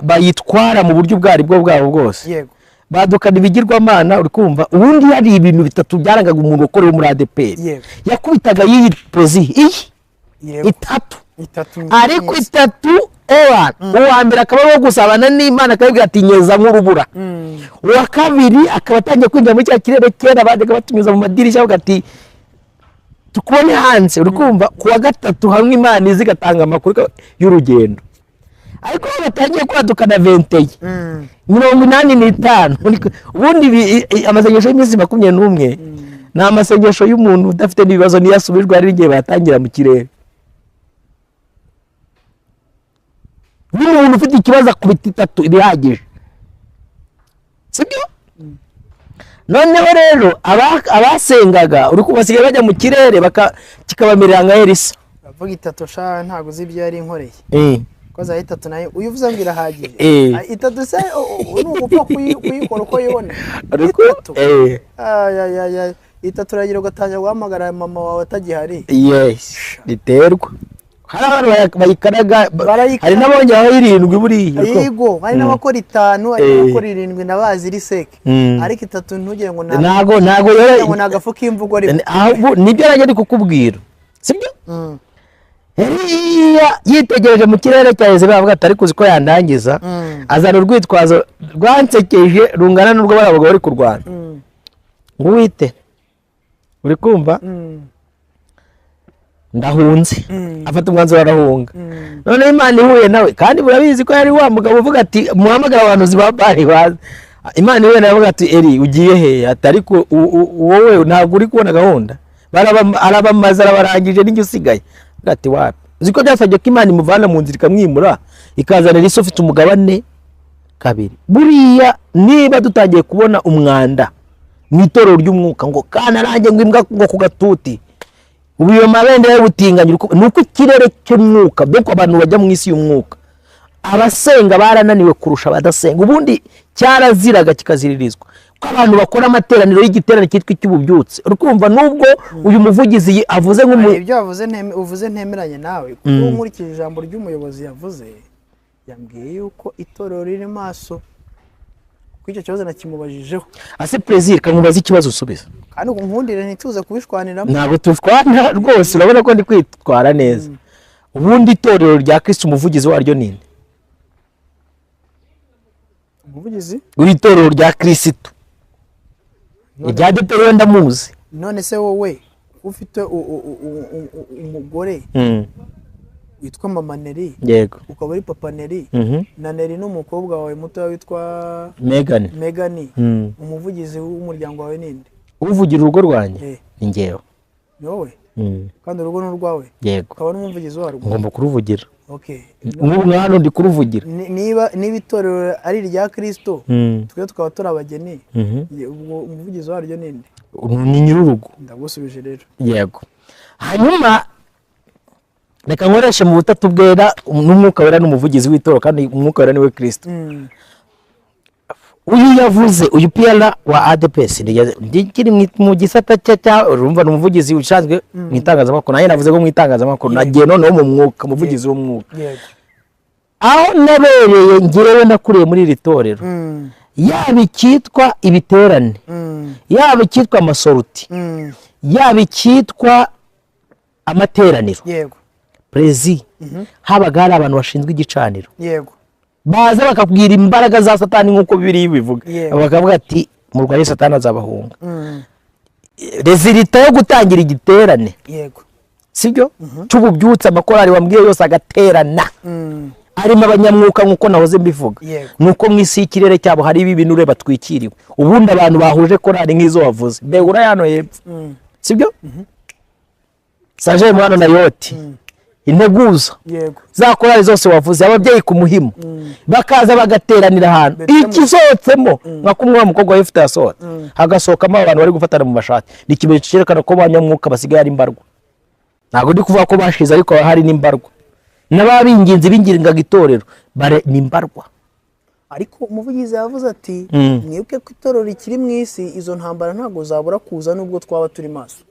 C: bayitwara mu buryo bwabo bwose badukana ibigirwamana uri kumva ubundi hari ibintu bitatu byarangaga umuntu ukorewe muri ADPR yakubitaga iyi pozi itatu ariko itatu uwa mbere akaba ari gusabana n'Imana akabwira ati nyeza nk'urubura uwa kabiri akaba atangiye kwinjira muri cya kirere kera abandi batumiza mu madirishya bavuga ati tukubone hanze uri kumva kuwa gatatu hamwe Imana izigatanga amakuru y'urugendo ariko batangiye kwadukana 85 ubundi amasengesho y'iminsi 21 ni amasengesho y'umuntu udafite n'ibibazo niyasubijwe ari igihe batangira mu kirere n'umuntu ufite ikibazo akubita itatu ibihagije sibyo noneho rero abasengaga uri kubasigaye bajya mu kirere kikabamerera nka Elisa
A: bavuga itatu sha ntago zibyo yari inkoreye koza itatu nayo uyuvuze ngo irahagije itatu se n'ugupfa kuyikora uko yibona ariko itatu ragira ugatangira guhamagara mama wawe atagihari
C: yes biterwa hari abantu bayikaraga hari n'abongeraho 7 buriya
A: yego hari n'abakora 5 hari n'abakora 7 nabazi riseke ariko itatu ntugire ngo
C: ntago
A: ngo nagafu k'imvugo ari
C: nibyo nanjye ndi kukubwira sibyo yitegereje mu kirere cya Yezebeli avuga ati ariko uziko yandangiza azana urwitwazo rwansekeje rungana n'urwo barabagabo bari kurwana ngo wite uri kumva ndahunze afata umwanzuro arahunga none Imana ihuye nawe kandi burabizi ko yari wa mugabo uvuga ati muhamagara abantu zibabari bazi Imana ihuye nawe avuga ati Eli ugiye he atariko wowe ntabwo uri kubona gahunda arabamaze arabarangije n'ingi usigaye ati wapi uziko byasabye ko Imana imuvana mu nzira ikamwimura ikazanira isi ufite umugabane kabiri buriya niba dutangiye kubona umwanda mu itorero ry'umwuka ngo kana range ngo imbwa ngo ku gatuti ubuyo mabendera y'ubutinganyi nuko ikirere cy'umwuka beko abantu bajya mu isi y'umwuka abasenga barananiwe kurusha abadasenga ubundi cyaraziraga kikaziririzwa ko abantu bakora amateraniro y'igiterane cyitwa icy'ububyutse urukumva nubwo uyu muvugizi avuze
A: ibyo uvuze ntemeranye nawe kuko nkurikije ijambo ry'umuyobozi yavuze yambwiye yuko itorero riri maso kwicyo kibazo nakimubajijeho
C: ase plaisir kamubaza ikibazo usubiza
A: kandi nkundire ntituze kubishwaniramo
C: ntabwo tufwana rwose urabona ko ndi kwitwara neza ubundi itorero rya Kristo umuvugizi waryo ninde
A: umuvugizi
C: w'itorero rya Kristo irya ADPR ndamuzi
A: none se wowe ufite umugore witwa mama Neri,
C: yego,
A: ukaba ari papa Neri, na Neri n'umukobwa wawe muto witwa Megan, umuvugizi w'umuryango wawe ninde?
C: uvugira urugo rwanjye ni njyewe.
A: Ni wowe? Kandi urugo ni urwawe?
C: Yego.
A: Ukaba n'umuvugizi warwo?
C: Ngomba kuruvugira.
A: Okay.
C: Nk'ubu hano ndi kuruvugira.
A: Niba itorero ari irya Kristo, twe tukaba turi abageni, ubwo umuvugizi waryo ninde?
C: Ni nyir'urugo.
A: Ndagusubije rero.
C: Yego. Hanyuma reka nkoreshe mu butatu bwera n'umwuka wera n'umuvugizi w'itorero, kandi umwuka wera niwe Kristo. Uyu yavuze, uyu Pierre wa ADPS ndikiri mu gisata cya urumva n'umuvugizi ushanzwe mu itangazamakuru, naye navuze ko mu itangazamakuru nagiye noneho mu mwuka, umuvugizi w'umwuka. Aho nabereye ngirewe nakuriye muri iri torero, yaba ikitwa ibiterane, yaba ikitwa amasoruti, yaba ikitwa amateraniro,
A: yego,
C: prezi, habaga hari abantu bashinzwe igicaniro,
A: yego,
C: baza bakabwira imbaraga za Satani nk'uko Bibiliya bivuga, bakavuga ati murwanye Satani azabahunga. Rezilita yo gutangira igiterane,
A: yego,
C: sibyo, cy'ububyutse amakorari wambwiye yose agaterana, arimo abanyamwuka nk'uko nahoze mbivuga, nuko mu isi y'ikirere cyabo hari ibinure batwikiriwe. Ubundi abantu bahuje korari nk'izo wavuze, mbegura yano yepfo, sibyo, Saje mwana na Yoti, integuza, za korari zose wavuze, ababyeyi ku Muhima, bakaza bagateranira ahantu ikisohotsemo, nka kumwe wa mukobwa w'ifite yasohotse, hagasohokamo abantu bari gufatana mu mashati. Ni ikimenyetso cyerekana ko abanyamwuka basigaye ari imbarwa. Ntabwo ndi kuvuga ko bashize, ariko hari n'imbarwa, n'ababinginzi bingiringaga itorero ni imbarwa.
A: Ariko umuvugizi yavuze ati mwibuke ko itorero rikiri mu isi, izo ntambara ntabwo zabura kuza nubwo twaba turi maso.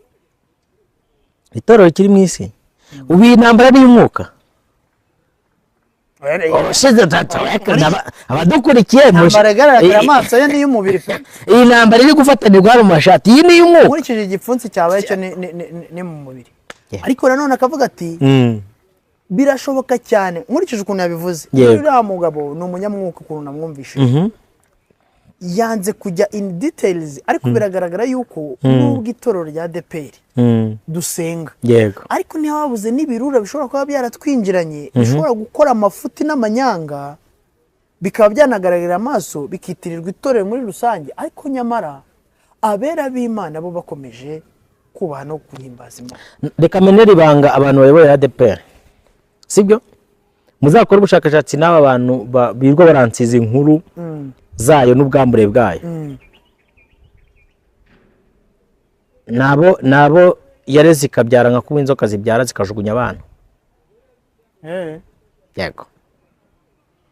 C: Itorero rikiri mu isi, ubu iyi ntambara ni iy'umwuka. Abadukurikiye
A: ntambara igaragara amaso ye ni iy'umubiri.
C: Iyi ntambara iri gufatanirwa hano mu mashati, iyi ni iy'umwuka.
A: Nkurikije igipfunsi cyabaye cyo ni mu mubiri. Ariko nanone akavuga ati birashoboka cyane, nkurikije ukuntu yabivuze, uriya mugabo ni umunyamwuka ukuntu namwumvishije, yanze kujya in details, ariko biragaragara yuko nubwo itorero rya ADPR dusenga, ariko niba wabuze n'ibirura bishobora kuba byaratwinjiranye, bishobora gukora amafuti n'amanyanga, bikaba byanagaragarira amaso, bikitirirwa itorero muri rusange, ariko nyamara abera b'Imana bo bakomeje kubaha no guhimbaza Imana.
C: Reka menera ibanga abantu bayoboye ADPR, sibyo, muzakora ubushakashatsi n'aba bantu birwa baransiza inkuru zayo n'ubwambure bwayo, nabo yareze ikabyara nka kuba inzoka zibyara zikajugunya abana. Yego,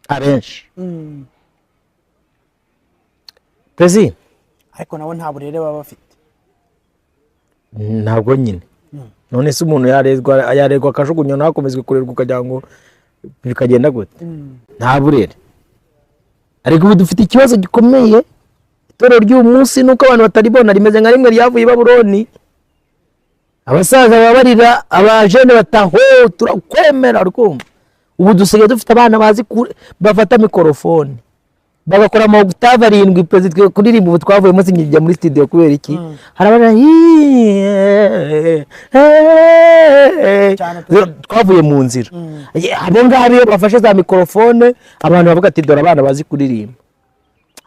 C: abenshi Prezi,
A: ariko nabo nta burere baba bafite.
C: Ntabwo nyine, none se umuntu yarerwa akajugunya nakomezwe kurerwa ukagira ngo bikagenda gute? Nta burere. Ariko ubu dufite ikibazo gikomeye, itorero ry'uyu munsi nuko abantu bataribona rimeze nka rimwe ryavuye i Babuloni. Abasaza babarira abajene bataho turakwemera rukumva. Ubu dusigaye dufite abana bazi bafata mikrofone, bagakora ama octave 7 perezida kuririmba. Ubu twavuye munsi njya muri studio kubera iki? Harabana twavuye mu nzira, abo ngabo bafashe za mikrofone, abantu bavuga ati dore abana bazi kuririmba.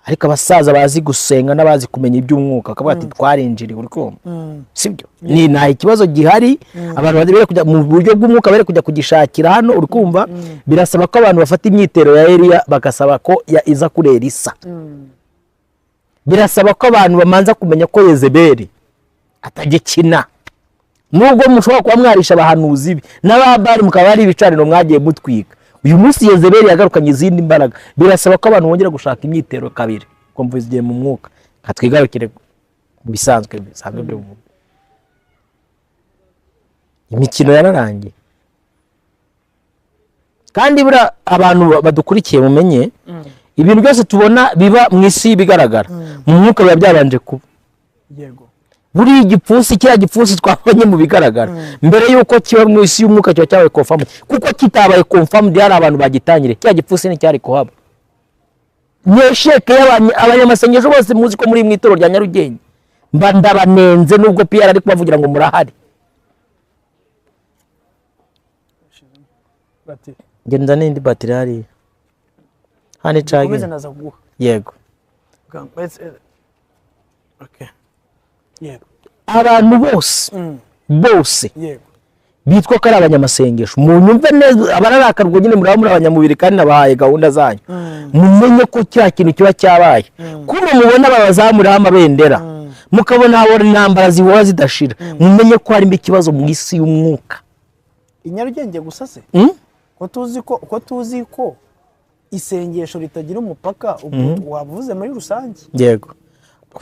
C: Ariko abasaza bazi gusenga n'abazi kumenya iby'umwuka akavuga ati twarinjiriwe urukumva, sibyo? Ni nta ikibazo gihari, abantu bari kujya mu buryo bw'umwuka bari kujya kugishakira hano urukumva. Birasaba ko abantu bafata imyitero ya Eliya bagasaba ko iza kuri Elisa. Birasaba ko abantu bamanza kumenya ko Yezebeli atagikina, nubwo mushobora kuba mwarisha abahanuzi n'ababari mukaba ari ibicaniro mwagiye mutwika. Uyu munsi Yezebeli yagarukanye izindi mbaraga. Birasaba ko abantu bongera gushaka imyitero kabiri, kumva izigiye mu mwuka, katwigarukire mu bisanzwe byo mu imikino yararangiye. Kandi bura abantu badukurikiye mumenye, ibintu byose tubona biba mu isi bigaragara, mu mwuka biba byabanje kuba.
A: Yego,
C: buri igipfunsi kiriya gipfunsi twabonye mu bigaragara, mbere yuko kiba mu isi y'umwuka cyo cyabaye confirmed, kuko kitabaye confirmed hari abantu bagitangire, kiriya gipfunsi ni cyari kuhaba. Nyesheke abanyamasengesho bose muzi ko muri mwitoro rya Nyarugenge mba ndabanenze, nubwo PR ari kubavugira ngo murahari.
A: batiri
C: ngenda n'indi batiri hari hane cage
A: komeza naza kuguha
C: yego
A: okay yego
C: abantu bose bose
A: yego
C: bitwa ko ari abanyamasengesho mu nyumve neza abararakarwa nyine muri abanyamubiri kandi nabahaye gahunda zanyu mumenye ko cya kintu kiba cyabaye kuko mubona babazamuraho amabendera mukabona habora intambara zihora zidashira mumenye ko harimo ikibazo mu isi y'umwuka
A: Inyarugenge gusa se ko tuzi ko isengesho ritagira umupaka wavuze muri rusange
C: yego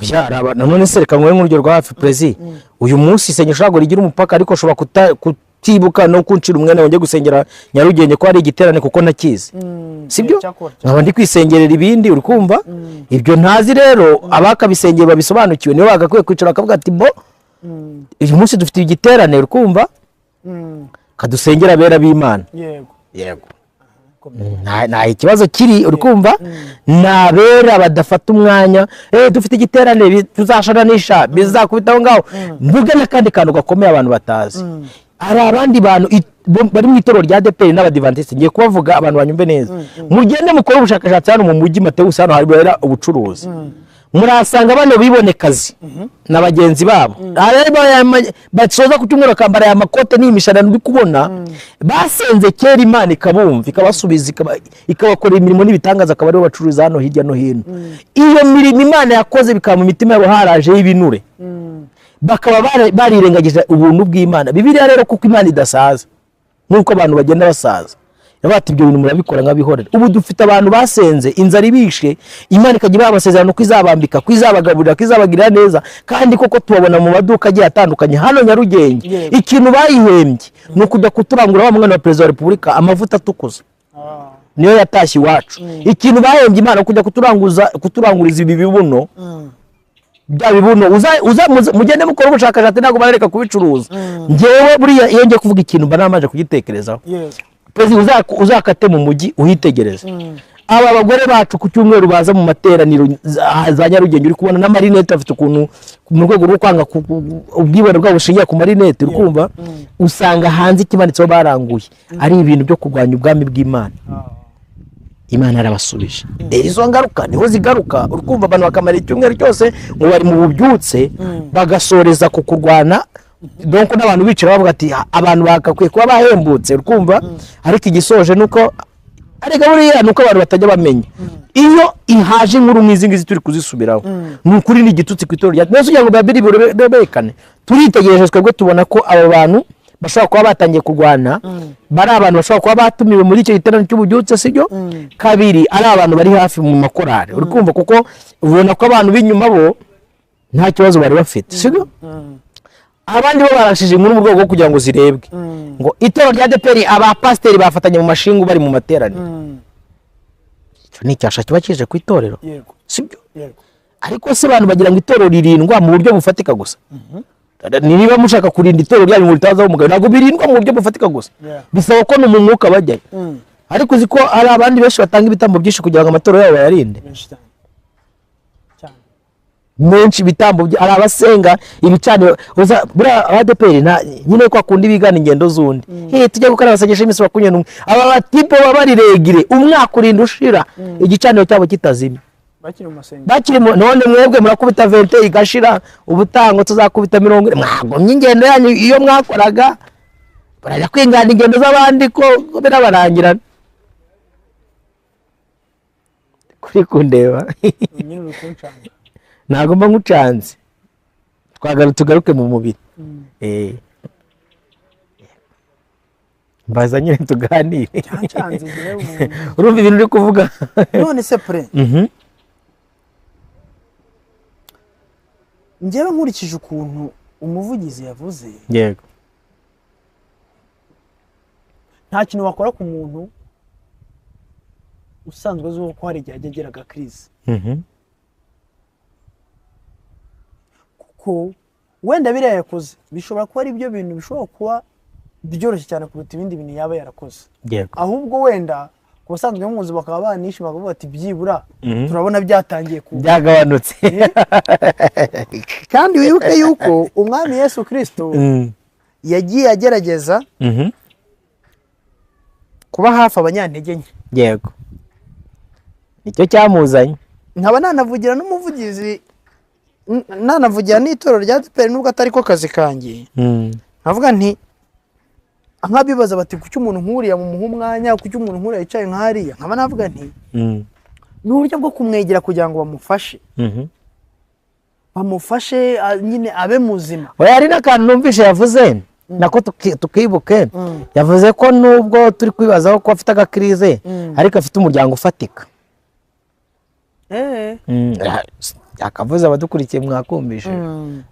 C: byara none se reka ngoye nk'urugero rwa hafi prezi uyu munsi isengesho ntabwo rigira umupaka ariko ushobora kutibuka no kuncira umwene wongeye gusengera Nyarugenge ko ari igiterane kuko nakizi sibyo nkaba ndi kwisengerera ibindi uri kumva ibyo ntazi rero abakabisengera babisobanukiwe niyo bagakwiye kwicara akavuga ati bo uyu munsi dufite igiterane uri kumva kadusengera bera b'Imana yego nta ikibazo kiri uri kumva nabera badafata umwanya dufite igiterane tuzasharanisha bizakubitaho ngaho mvuge n'akandi kantu gakomeye abantu batazi hari abandi bantu bari mu itorero rya ADEPR n'abadivantiste ngiye kubavuga abantu banyumve neza mugende mukora ubushakashatsi hano mu mujyi Mateus hano haribera ubucuruzi murasanga bano bibonekazi na bagenzi babo basoza ku cyumweru kambara ya makote n'imishanana uri kubona basenze kera Imana ikabumva ikabasubiza ikabakora imirimo n'ibitangaza akaba aribo bacuruza hano hirya no hino iyo mirimo Imana yakoze bikaba mu mitima yabo haraje y'ibinure bakaba barirengagije ubuntu bw'Imana Bibiliya rero kuko Imana idasaza nuko abantu bagenda basaza yabati ibyo bintu murabikora nk'abihorera ubu dufite abantu basenze inzara ibishe Imana ikagira abasezerano kwizabambika kwizabagaburira kwizabagirira neza kandi koko tubabona mu maduka agiye atandukanye hano Nyarugenge ikintu bayihembye no kujya kuturangura wa mwana wa Perezida wa Repubulika amavuta atukuza niyo yatashye iwacu ikintu bahembye Imana kujya kuturanguriza ibi bibuno bya bibuno mugende mukora ubushakashatsi ntabwo bareka kubicuruza ngewe buriya iyo ngiye kuvuga ikintu mba namaje kugitekerezaho Perezida uzakate mu mujyi uhitegereza aba bagore bacu ku cyumweru baza mu materaniro za Nyarugenge uri kubona na marinette afite ukuntu mu rwego rwo kwanga ubwibone bwabo bushingiye ku marinette uri kumva usanga hanze ikimanitseho baranguye ari ibintu byo kurwanya ubwami bw'Imana Imana arabasubije izo ngaruka niho zigaruka uri kumva abantu bakamara icyumweru cyose ngo bari mu bubyutse bagasoreza ku kurwana donc n'abantu bicara bavuga ati abantu bakakwiye kuba bahembutse uri kumva ariko igisoje nuko arega buriya nuko abantu batajya bamenya iyo ihaje inkuru mwizi ngizi turi kuzisubiraho n'ukuri n'igitutsi ku itorero rya kugira ngo babiri berekane turitegereje twebwe tubona ko abo bantu bashobora kuba batangiye kurwana bari abantu bashobora kuba batumiwe muri icyo giterane cy'ububyutse sibyo kabiri ari abantu bari hafi mu makorari uri kumva kuko ubona ko abantu b'inyuma bo nta kibazo bari bafite sibyo abandi bo barashije inkuru mu rwego rwo kugira ngo zirebwe ngo itorero rya ADEPR abapasiteri bafatanye mu mashingu bari mu materaniro icyo ni icyasha kiba kije ku itorero sibyo ariko se abantu bagira ngo itorero ririndwa mu buryo bufatika gusa niba mushaka kurinda itorero ryanyu ngo ritazaho umugabo ntabwo birindwa mu buryo bufatika gusa bisaba ko no mu mwuka bajyayo ariko uzi ko hari abandi benshi batanga ibitambo byinshi kugira ngo amatorero yabo bayarinde menshi bitambo ari abasenga ibicaniro bura ADEPR nyine ko akunda ibigana ingendo zundi tujye gukora abasengesha imisi bakunye aba batipo babariregire umwaka urinda ushira igicaniro cyabo kitazimye bakiri none mwebwe murakubita 20 igashira ubutango tuzakubita 40 mwagomye ingendo yanyu iyo mwakoraga barajya kwingana ingendo z'abandi ko birabarangirana kuri kundeba ntago mba nkucanze tugaruke mu mubiri mbaza nyine tuganire urumva ibintu uri kuvuga
A: none se pre njyewe nkurikije ukuntu umuvugizi yavuze
C: yego
A: nta kintu wakora ku muntu usanzwe azwiho ko hari igihe ajya agira agakirize ko wenda biriya yakoze bishobora kuba ari ibyo bintu bishobora kuba byoroshye cyane kuruta ibindi bintu yaba yarakoze ahubwo wenda ku basanzwe muzi bakaba banishima bakavuga ati byibura turabona byatangiye
C: byagabanutse
A: kandi wibuke yuko umwami Yesu Kristo yagiye agerageza kuba hafi abanyantege nke.
C: Yego, nicyo cyamuzanye.
A: Nkaba nanavugira n'umuvugizi, nanavugira n'itorero rya ADEPR nubwo atari ko kazi kanjye. Nkavuga nti nkabibaza bati kuki umuntu nkuriya mu muha umwanya, kuki umuntu nkuriya yicaye nk'hariya. Nkaba navuga nti n'uburyo bwo kumwegera kugira ngo bamufashe, bamufashe nyine abe muzima.
C: Oya, ari n'akantu numvishe yavuze nako tukibuke, yavuze ko nubwo turi kwibazaho ko afite agakrize ariko afite umuryango ufatika. Akavuze abadukurikiye mwakumvishe.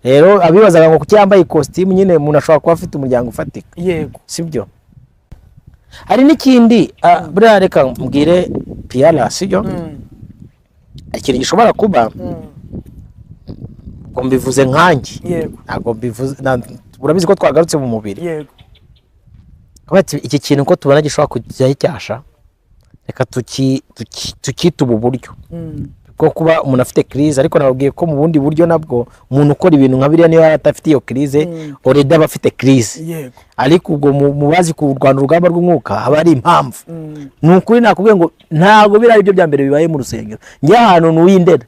C: Rero abibazaga ngo kuki yambaye ikositimu, nyine umuntu ashobora kuba afite umuryango ufatika.
A: Yego,
C: sibyo? Hari n'ikindi buriya reka mbwire Piara, sibyo? Ikintu gishobora kuba ngo mbivuze nkanjye.
A: Yego,
C: ntabwo mbivuze, urabizi ko twagarutse mu mubiri.
A: yego,
C: bati iki kintu ko tubona gishobora kujyaho icyasha, reka tukita ubu buryo bwo kuba umuntu afite crise. Ariko nababwiye ko mu bundi buryo nabwo umuntu ukora ibintu nka biriya niyo atafite iyo crise already aba afite crise.
A: yego,
C: ariko ubwo mubazi ku Rwanda urugamba rw'umwuka haba ari impamvu. Ni ukuri nakubwiye ngo ntabwo biriya byo bya mbere bibaye mu rusengero. Njye ahantu n'uwindera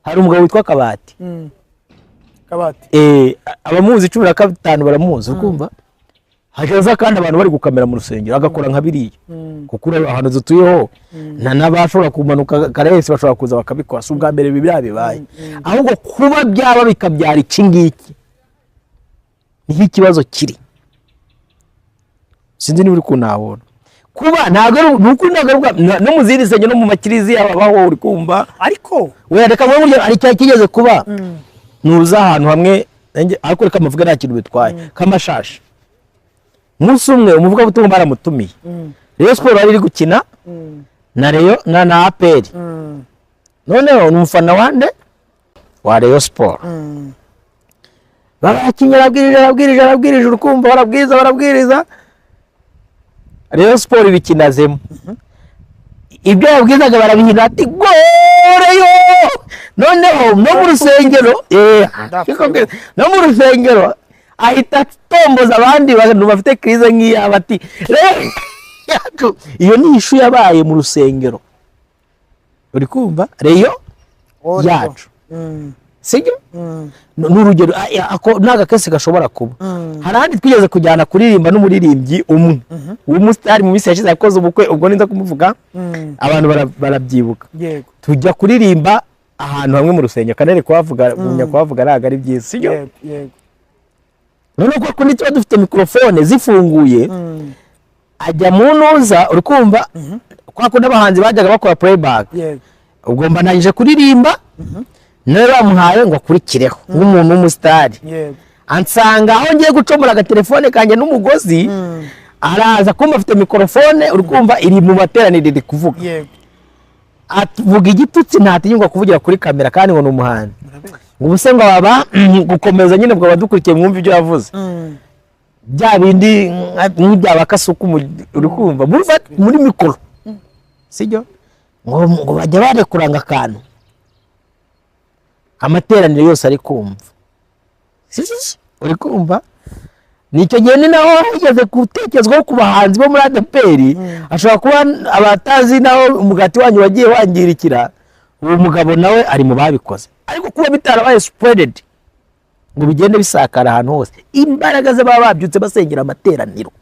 C: hari umugabo witwa Kabati.
A: Kabati,
C: abamuzi 15 baramuzi, ukumva hajaza kandi abantu bari gukamera mu rusengero agakora nka biriya, kuko ahantu dutuyeho n'abashobora kumanuka karese bashobora kuza bakabikora. Si ubwa mbere bibira bibaye, ahubwo kuba byaba bikabyara iki ngiki ni ikibazo kiri. Sinzi niba uri kunabona kuba ntago nuko ntago no muzindi senge no mu makirizi yabaho uri kumva. Ariko we reka mu buryo ari cyakigeze kuba nuza ahantu hamwe, ariko reka mavuga nta kintu bitwaye kamashashi. Umunsi umwe umuvuga butumwa baramutumiye, Rayon Sport ari gukina na Rayon na APR. Noneho n'umufana wande wa Rayon Sport barakinyira abwirije urukumva, barabwiriza Rayon Sport bikinazemo. Ibyo yabwizaga barabihina ati goreyo. Noneho no mu rusengero no mu rusengero ahita tomboza abandi bantu bafite crise nk'iya bati iyo ni ishu yabaye mu rusengero. Uri kumva Rayon yacu, sibyo? N'urugero ako naga kese gashobora kuba. Harandi twigeze kujyana kuririmba n'umuririmbyi umwe w'umusitari mu misi yashize yakoze ubukwe, ubwo ninza kumuvuga abantu barabyibuka.
A: yego,
C: Tujya kuririmba ahantu hamwe mu rusengero, kanere kuhavuga munya kuhavuga raga ari byiza, sibyo?
A: yego,
C: none ko nitwa dufite mikrofone zifunguye, ajya mu ntuza, uri kumva kwa kundi abahanzi bajyaga bakora playback.
A: yego,
C: Ubwo mba nangije kuririmba, none bamuhaye ngo akurikireho nk'umuntu w'umusitari.
A: yego,
C: Ansanga aho ngiye gucomora agatelefone kanjye n'umugozi, araza kumva afite mikrofone, uri kumva iri mu materaniro iri kuvuga.
A: yego,
C: Atuvuga igitutsi ntatinyuka kuvugira kuri kamera kandi ngo n'umuhanzi. Ubuse ngo baba gukomeza nyine bwo badukurikiye mwumva ibyo yavuze. Bya bindi nk'ibya kasuku uri kumva muri mikoro, sibyo? Ngo bajya barekuranga akantu amateraniro yose ari kumva, uri kumva? Nicyo gihe ni naho higeze gutekerezwaho ku bahanzi bo muri ADEPR. Ashobora kuba abatazi naho umugati wanyu wagiye wangirikira, uwo mugabo nawe ari mu babikoze. Ariko kuba bitarabaye spreaded ngo bigende bisakara ahantu hose, imbaraga z'ababa babyutse basengera amateraniro,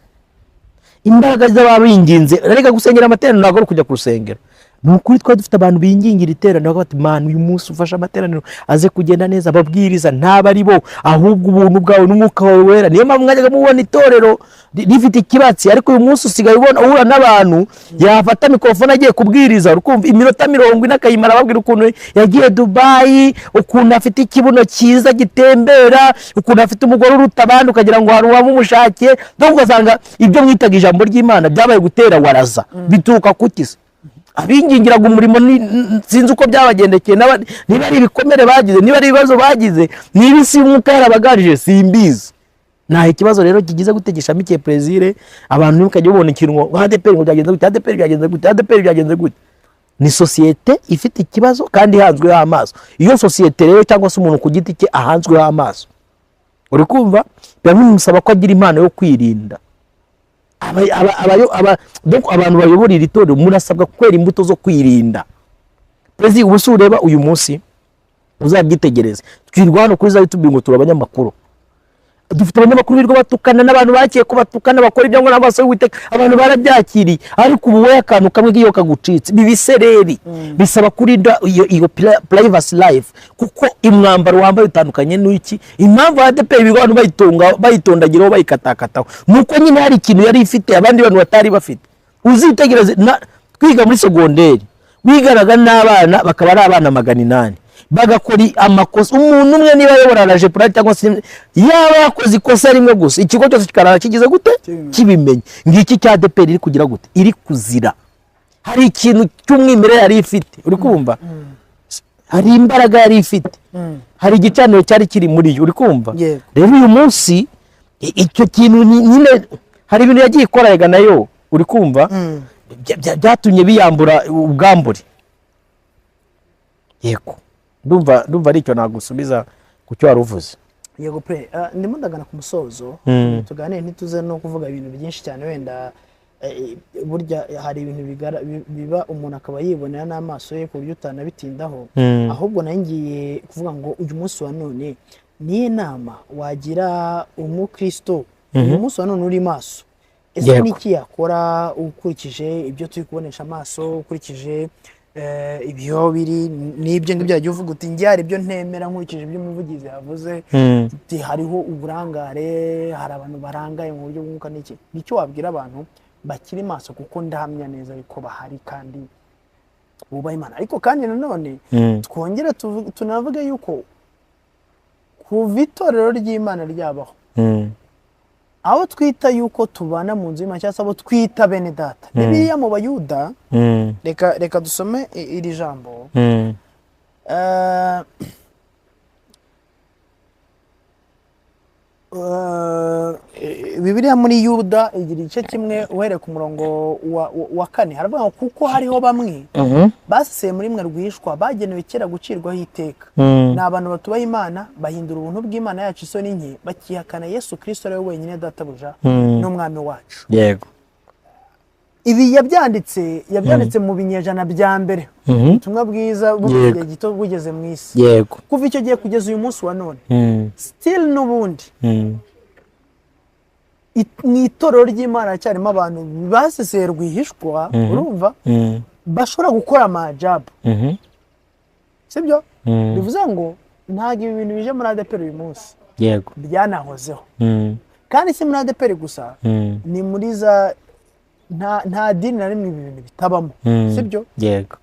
C: imbaraga z'ababa binginze. Reka gusengera amateraniro ntabwo ari kujya ku rusengero. Nukuri twa dufite abantu bingingira iterano bati man uyu munsi ufasha amateraniro aze kugenda neza, ababwiriza ntaba ari bo ahubwo ubuntu bwawe n'umwuka wawe wera. Niyo mpamvu mwajyaga mubona itorero rifite ikibatsi, ariko uyu munsi usigaye ubona uhura n'abantu yafata mikrofone agiye kubwiriza, urukumva iminota 40 akayimara babwira ukuntu yagiye Dubai, ukuntu afite ikibuno cyiza gitembera, ukuntu afite umugore uruta abandi ukagira ngo hari uwamumushakiye. Ndumva ugasanga ibyo mwitaga ijambo ry'Imana byabaye gutera waraza, bituruka kukiza. Abingingiraga umurimo sinzi uko byabagendekeye, niba ari ibikomere bagize, niba ari ibibazo bagize, niba isi y'umwuka yarabagarije simbizi. Nta ikibazo rero kigize gutegesha mike plaisir abantu nimukajye ubona ikintu ngo ADEPR ngo byagenze gute, ADEPR byagenze gute, ADEPR byagenze gute. Ni societe ifite ikibazo kandi hanzweho amaso. Iyo societe rero cyangwa se umuntu ku giti cye ahanzweho amaso, uri kumva bimusaba ko agira impano yo kwirinda, abantu bayobora iri torero murasabwa kwera imbuto zo kwirinda. Perezida ubu ureba uyu munsi uzabyitegereze, twirwa hano kuri za YouTube ngo turabanyamakuru, dufite abanyamakuru birirwa batukana n'abantu bakiye ko batukana bakora ibyo ngo n'amaso y'Uwiteka, abantu barabyakiriye, ariko ubu we akantu kamwe iyo kagucitse bibisereri, bisaba kurinda iyo privacy life, kuko imwambaro wambaye utandukanye n'iki. Impamvu ADP bigo abantu bayitondagiraho bayikatakataho nuko nyine hari ikintu yari ifite abandi bantu batari bafite. Uzitegereze twiga muri segonderi wigaraga n'abana bakaba ari abana 800 bagakora amakosa. Umuntu umwe niba yobora na jepura cyangwa se yaba yakoze ikosa rimwe gusa, ikigo cyose kikarara kigize gute kibimenye. Ngiki cya ADP iri kugira gute, iri kuzira. Hari ikintu cy'umwimerere yari ifite, uri kumva, hari imbaraga yari ifite, hari igicaniro cyari kiri muri yo, uri kumva. Rero uyu munsi icyo kintu nyine hari ibintu yagiye ikorayega nayo, uri kumva, byatumye biyambura ubwambure. Yego, ndumva ari icyo nagusubiza ku cyo waruvuze.
A: Yego pre, ndimo ndagana ku musozo, tuganire ntituze no kuvuga ibintu byinshi cyane, wenda burya hari ibintu biba umuntu akaba yibonera n'amaso ye ku buryo utanabitindaho, ahubwo nangiye kuvuga ngo uyu munsi wa none ni inama wagira umukristo uyu munsi wa none uri maso. Ese niki yakora ukurikije ibyo turi kubonesha amaso, ukurikije ibyo biri n'ibyo ngibyo yagiye uvuga uti ngiye hari ibyo ntemera nkurikije ibyo umuvugizi yavuze, hariho uburangare, hari abantu barangaye mu buryo bw'umwuka n'iki. Nicyo wabwira abantu bakiri maso, kuko ndahamya neza yuko bahari kandi bubaha Imana. Ariko kandi nanone twongera tunavuga yuko kuva itorero ry'Imana ryabaho, aho twita yuko tubana mu nzu y'Imana cyangwa se abo twita bene data, Bibiliya mu Bayuda, reka dusome iri jambo. Bibiliya muri Yuda igira igice kimwe uhereye ku murongo wa 4, haravuga ngo kuko hariho bamwe baseseye muri mwe rwishwa bagenewe kera gucirwaho iteka, ni abantu batubaha Imana, bahindura ubuntu bw'Imana yacu isoni nke, bakihakana Yesu Kristo ari we wenyine databuja n'umwami wacu.
C: Yego,
A: ibi yabyanditse mu binyejana bya mbere, ubutumwa bwiza bw'igihe gito bugeze mu isi.
C: Yego,
A: kuva icyo gihe kugeza uyu munsi wa none still n'ubundi mu itorero ry'Imana cyarimo abantu baseseye rwihishwa, urumva, bashobora gukora amajabu, sibyo? Bivuze ngo ntabwo ibi bintu bije muri ADP uyu munsi,
C: yego,
A: byanahozeho. Kandi si muri ADP gusa, ni muri za nta dini na rimwe ibi bintu bitabamo, sibyo?
C: Yego,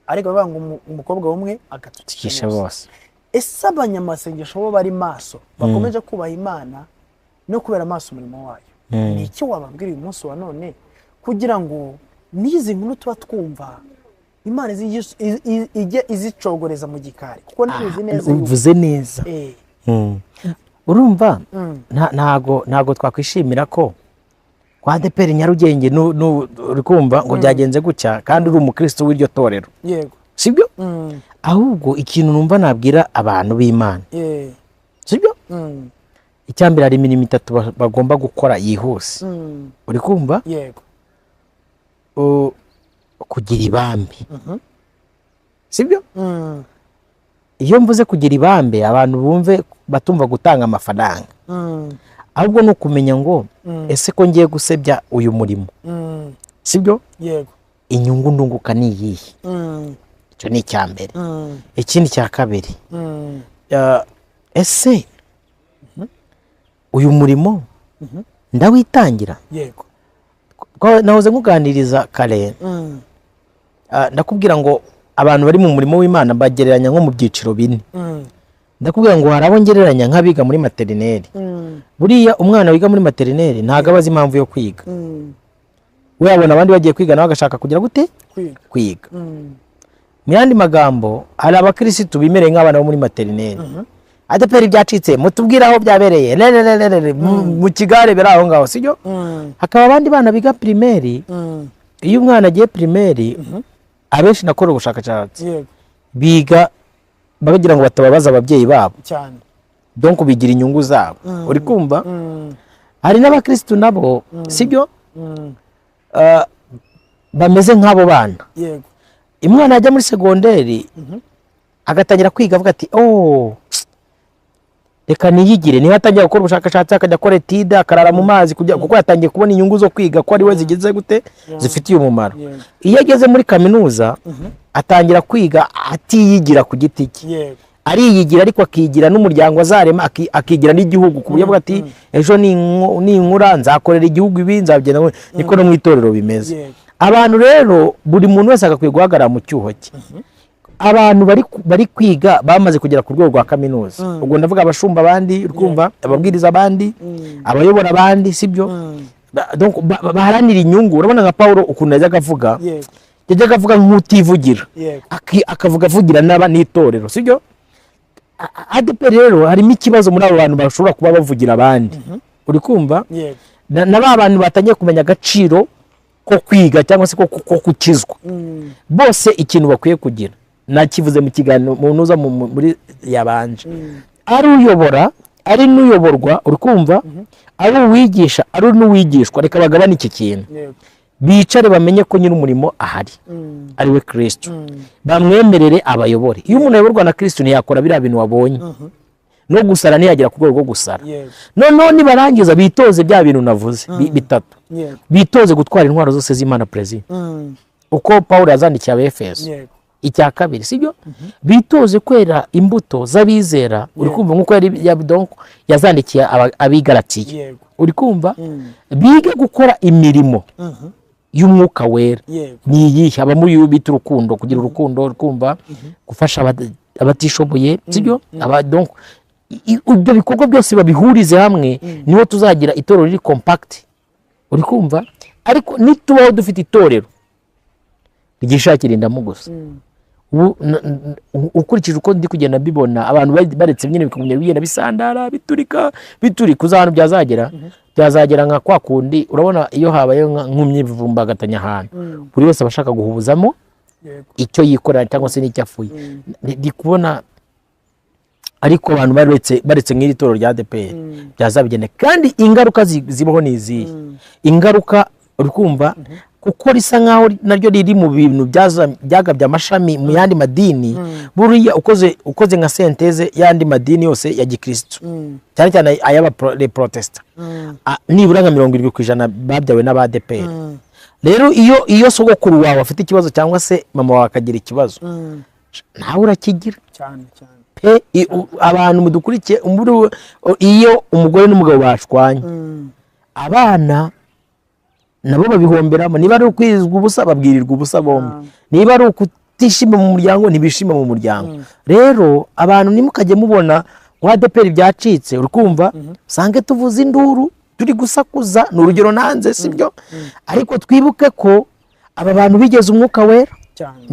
A: ariko bavuga ngo umukobwa umwe agatukisha bose. Ese abanyamasengesho bo bari maso bakomeje kubaha Imana no kubera maso umurimo wayo, ni iki wababwira uyu munsi wa none kugira ngo n'izi nkuru tuba twumva Imana ijye izicogoreza mu gikari? Kuko ntibizi neza,
C: uvuze neza. Urumva, ntago twakwishimira ko kwa ADP Nyarugenge uri kumva ngo byagenze gutya kandi uri umukristo w'iryo torero.
A: Yego,
C: sibyo? Ahubwo ikintu numva nabwira abantu b'Imana, sibyo, icyambere hari imirimo 3 bagomba gukora yihuse, uri kumva.
A: Yego,
C: kugira ibambe, sibyo? Iyo mvuze kugira ibambe abantu bumve batumva gutanga amafaranga, ahubwo no kumenya ngo ese ko ngiye gusebya uyu murimo, sibyo?
A: Yego,
C: inyungu ndunguka ni iyihe? Icyo ni icyambere. Ikindi cya kabiri, ese uyu murimo ndawitangira?
A: Yego,
C: nahoze nkuganiriza kare, ndakubwira ngo abantu bari mu murimo w'Imana bagereranya nko mu byiciro 4. Ndakubwira ngo hari abo ngereranya nk'abiga muri materineri. Buriya umwana wiga muri materineri ntago abaza impamvu yo kwiga, we yabona abandi bagiye kwiga nawe agashaka kugira gute kwiga. Mu yandi magambo, hari abakirisitu bimereye nk'abana bo muri materineri. ADP byacitse mutubwira aho byabereye mu kigare beraho ngaho, sibyo? Hakaba abandi bana biga primaire. Iyo umwana agiye primaire, abenshi nakora ubushakashatsi, biga bagira ngo batababaza ababyeyi babo
A: cyane,
C: donc bigira inyungu zabo, uri kumva. Hari n'abakristo nabo, sibyo, bameze nk'abo bana.
A: Yego.
C: Umwana ajya muri segonderi agatangira kwiga avuga ati reka niyigire, niba atangiye gukora ubushakashatsi akajya akora etide akarara mu mazi kuko yatangiye kubona inyungu zo kwiga ko ari we zigeze gute zifitiye umumaro. Iyo ageze muri kaminuza atangira kwiga atiyigira ku giti cye, ariyigira ariko akigira n'umuryango azarema, akigira n'igihugu ku buryo ati ejo ninkura nzakorera igihugu ibi nzabigena. Niko no mu itorero bimeze. Abantu rero buri muntu wese agakwiye guhagarara mu cyuho cye. Abantu bari kwiga bamaze kugera ku rwego rwa kaminuza, ubwo ndavuga abashumba abandi, urumva, ababwiriza abandi, abayobora abandi, sibyo? Donc baharanira inyungu. Urabona nka Paulo ukuntu yajyaga avuga, yajyaga avuga nk'utivugira, akavuga avugira n'itorero, sibyo? ADP rero harimo ikibazo muri abo bantu bashobora kuba bavugira abandi, uri kumva? Na ba bantu batangiye kumenya agaciro ko kwiga cyangwa se ko kukizwa, bose ikintu bakwiye kugira nakivuze mu kiganiro umuntu uza muri yabanje, ari uyobora ari n'uyoborwa, uri kumva, ari uwigisha ari n'uwigishwa, reka bagabane iki kintu, bicare bamenye ko nyiri umurimo ahari ari we Kristo, bamwemerere abayobore. Iyo umuntu ayoborwa na Kristo ntiyakora biriya bintu wabonye, no gusara ntiyagera ku rwego rwo gusara. Noneho nibarangiza bitoze bya bintu navuze bitatu, bitoze gutwara intwaro zose z'Imana Perezida, uko Paulo yazandikiye Abefeso. Icya kabiri, sibyo? Bitoze kwera imbuto z'abizera, uri kumva, nkuko yazandikiye abigaratiye, uri kumva? Bige gukora imirimo y'umwuka wera. Ni iyihe? Aba muri bita urukundo, kugira urukundo, urumva, gufasha abatishoboye, sibyo? Donc ibyo bikorwa byose babihurize hamwe, niho tuzagira itorero riri compact, uri kumva? Ariko nitubaho dufite itorero rigishakira indamo gusa, ukurikije uko ndi kugenda mbibona, abantu baretse nyine bikagumya bigenda bisandara biturika uza ahantu byazagera nka kwa kundi, urabona iyo habaye nk'umyivumbagatanya ahantu, buri wese abashaka guhubuzamo icyo yikorera cyangwa se n'icyo afuye. Ndi kubona ariko abantu baretse nk'iri torero rya ADPR byazabigene, kandi ingaruka zibaho niziye. Ingaruka uri kumva, kuko risa nkaho naryo riri mu bintu byagabye amashami mu yandi madini. Buriya ukoze nka senteze yandi madini yose ya Gikristo, cyane cyane ay'aba Protestant, nibura nka 70% babyawe n'ADPR. Rero iyo sogokuru wawe afite ikibazo cyangwa se mama wawe akagira ikibazo, nawe urakigira
A: cyane.
C: Abantu mudukurikiye, iyo umugore n'umugabo bashwanye, abana nabo babihomberamo. Niba ari ukwizwa ubusa babwirirwa ubusa bombi, niba ari ukutishima mu muryango ntibishima mu muryango. Rero abantu nimukajye mubona wa ADPR byacitse, urukumva, sange tuvuze induru turi gusakuza, n'urugero nanze, sibyo? Ariko twibuke ko aba bantu bigeze umwuka wera.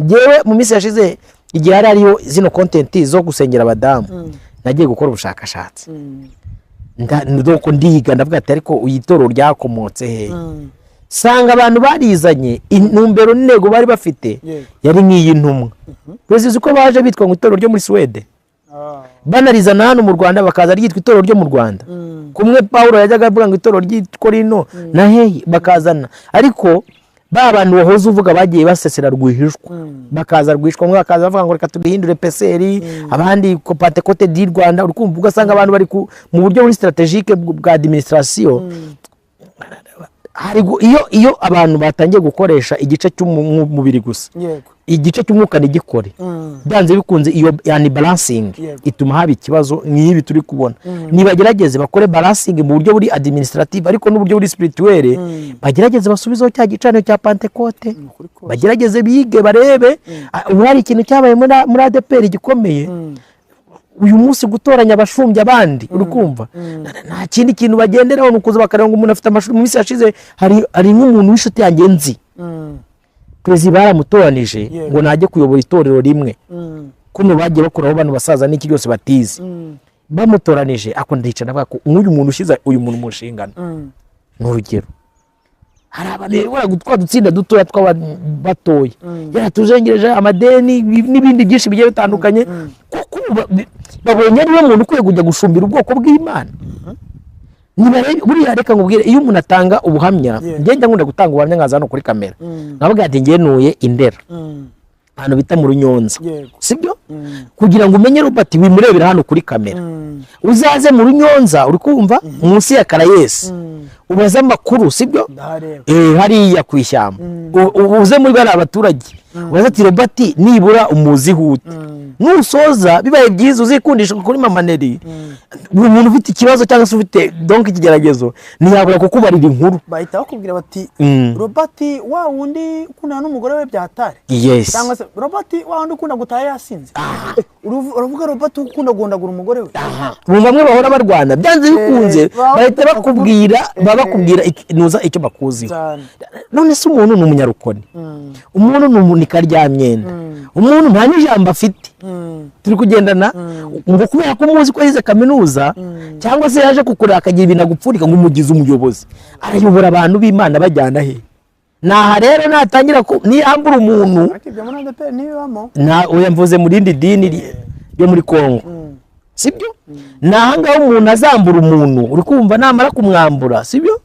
C: Ngewe mu minsi yashize, igihe hariyo zino content zo gusengera abadamu, nagiye gukora ubushakashatsi, ndoko ndiga, ndavuga ati ariko uyitoro ryakomotse he? Sanga abantu barizanye intumbero n'intego bari bafite yari nk'iyi ntumwa. Perezida uko baje bitwa ngo itorero ryo muri Swede, banarizana hano mu Rwanda bakaza ryitwa itorero ryo mu Rwanda. Kumwe Paulo yajyaga avuga ngo itorero ry'Ikorino na hehe bakazana, ariko ba bantu bahoze uvuga bagiye basesera rwihishwa, bakaza rwishwa, mwe bakaza bavuga ngo reka tubihindure PCR, abandi ko Pentecote di Rwanda, urukumva, ugasanga abantu bari mu buryo buri strategique bwa administration. Iyo abantu batangiye gukoresha igice cy'umubiri gusa, igice cy'umwuka nigikore, byanze bikunze iyo yani balancing ituma haba ikibazo nk'ibi turi kubona. Nibagerageze bakore balancing mu buryo buri administrative, ariko n'uburyo buri spirituel, bagerageze basubizeho cya gicano cya Pentecote, bagerageze bige barebe. Hari ikintu cyabaye muri ADPR gikomeye uyu munsi, gutoranya abashumbya abandi, urukumva, nta kindi kintu bagenderaho nukuza bakarenga umuntu afite amashuri. Mu minsi yashize hari nk'umuntu w'inshuti yanjye nzi, Perezida baramutoranije ngo najye kuyobora itorero rimwe, kuno bagiye bakuraho bano basaza n'iki byose batize, bamutoranije akondica navuga ko uyu muntu ushize uyu muntu mu nshingano. N'urugero, hari abantu bari gutwa dutsinda dutoya tw'abatoya, yaratuzengereje amadeni n'ibindi byinshi bigiye bitandukanye, kuko babonye ari we muntu ukwiye kujya gushumbira ubwoko bw'Imana. buriya reka ngubwire iyo umuntu atanga ubuhamya ngenda nkunda gutanga ubuhamya nkaza hano kuri kamera nkavuga ati ngenuye Indera hano bita mu Runyonza sibyo kugira ngo umenye Robert wimurebera hano kuri kamera uzaze mu Runyonza uri kumva munsi ya Karayesi ubaze amakuru sibyo hariya ku ishyamba uze muri bari abaturage ubaze ati Robert nibura umuzi hute nusoza bibaye byiza uzikundisha kuri Mama Neri umuntu ufite ikibazo cyangwa se ufite donc ikigeragezo ntiyabura kukubarira inkuru
A: bahita bakubwira bati Robert wa wundi ukundana n'umugore we byatare cyangwa se Robert wa wundi ukunda gutaha yasinze uravuga Robert ukunda guhondagura umugore we
C: bamwe bahora barwana byanze bikunze bahita bakubwira nuza icyo bakuziho none se umuntu ni umunyarukoni umuntu ni umunika ryamyenda umuntu nta n'ijambo afite turi kugendana ngo kubera ko muzi ko yize kaminuza cyangwa se yaje kukurira akagira ibintu agupfurika ngo umugize umuyobozi arayobora abantu b'Imana bajyana he naha rero natangira ko niyambura umuntu uyamvuze mu rindi dini ryo muri Kongo sibyo nahangaho umuntu azambura umuntu uri kumva namara kumwambura sibyo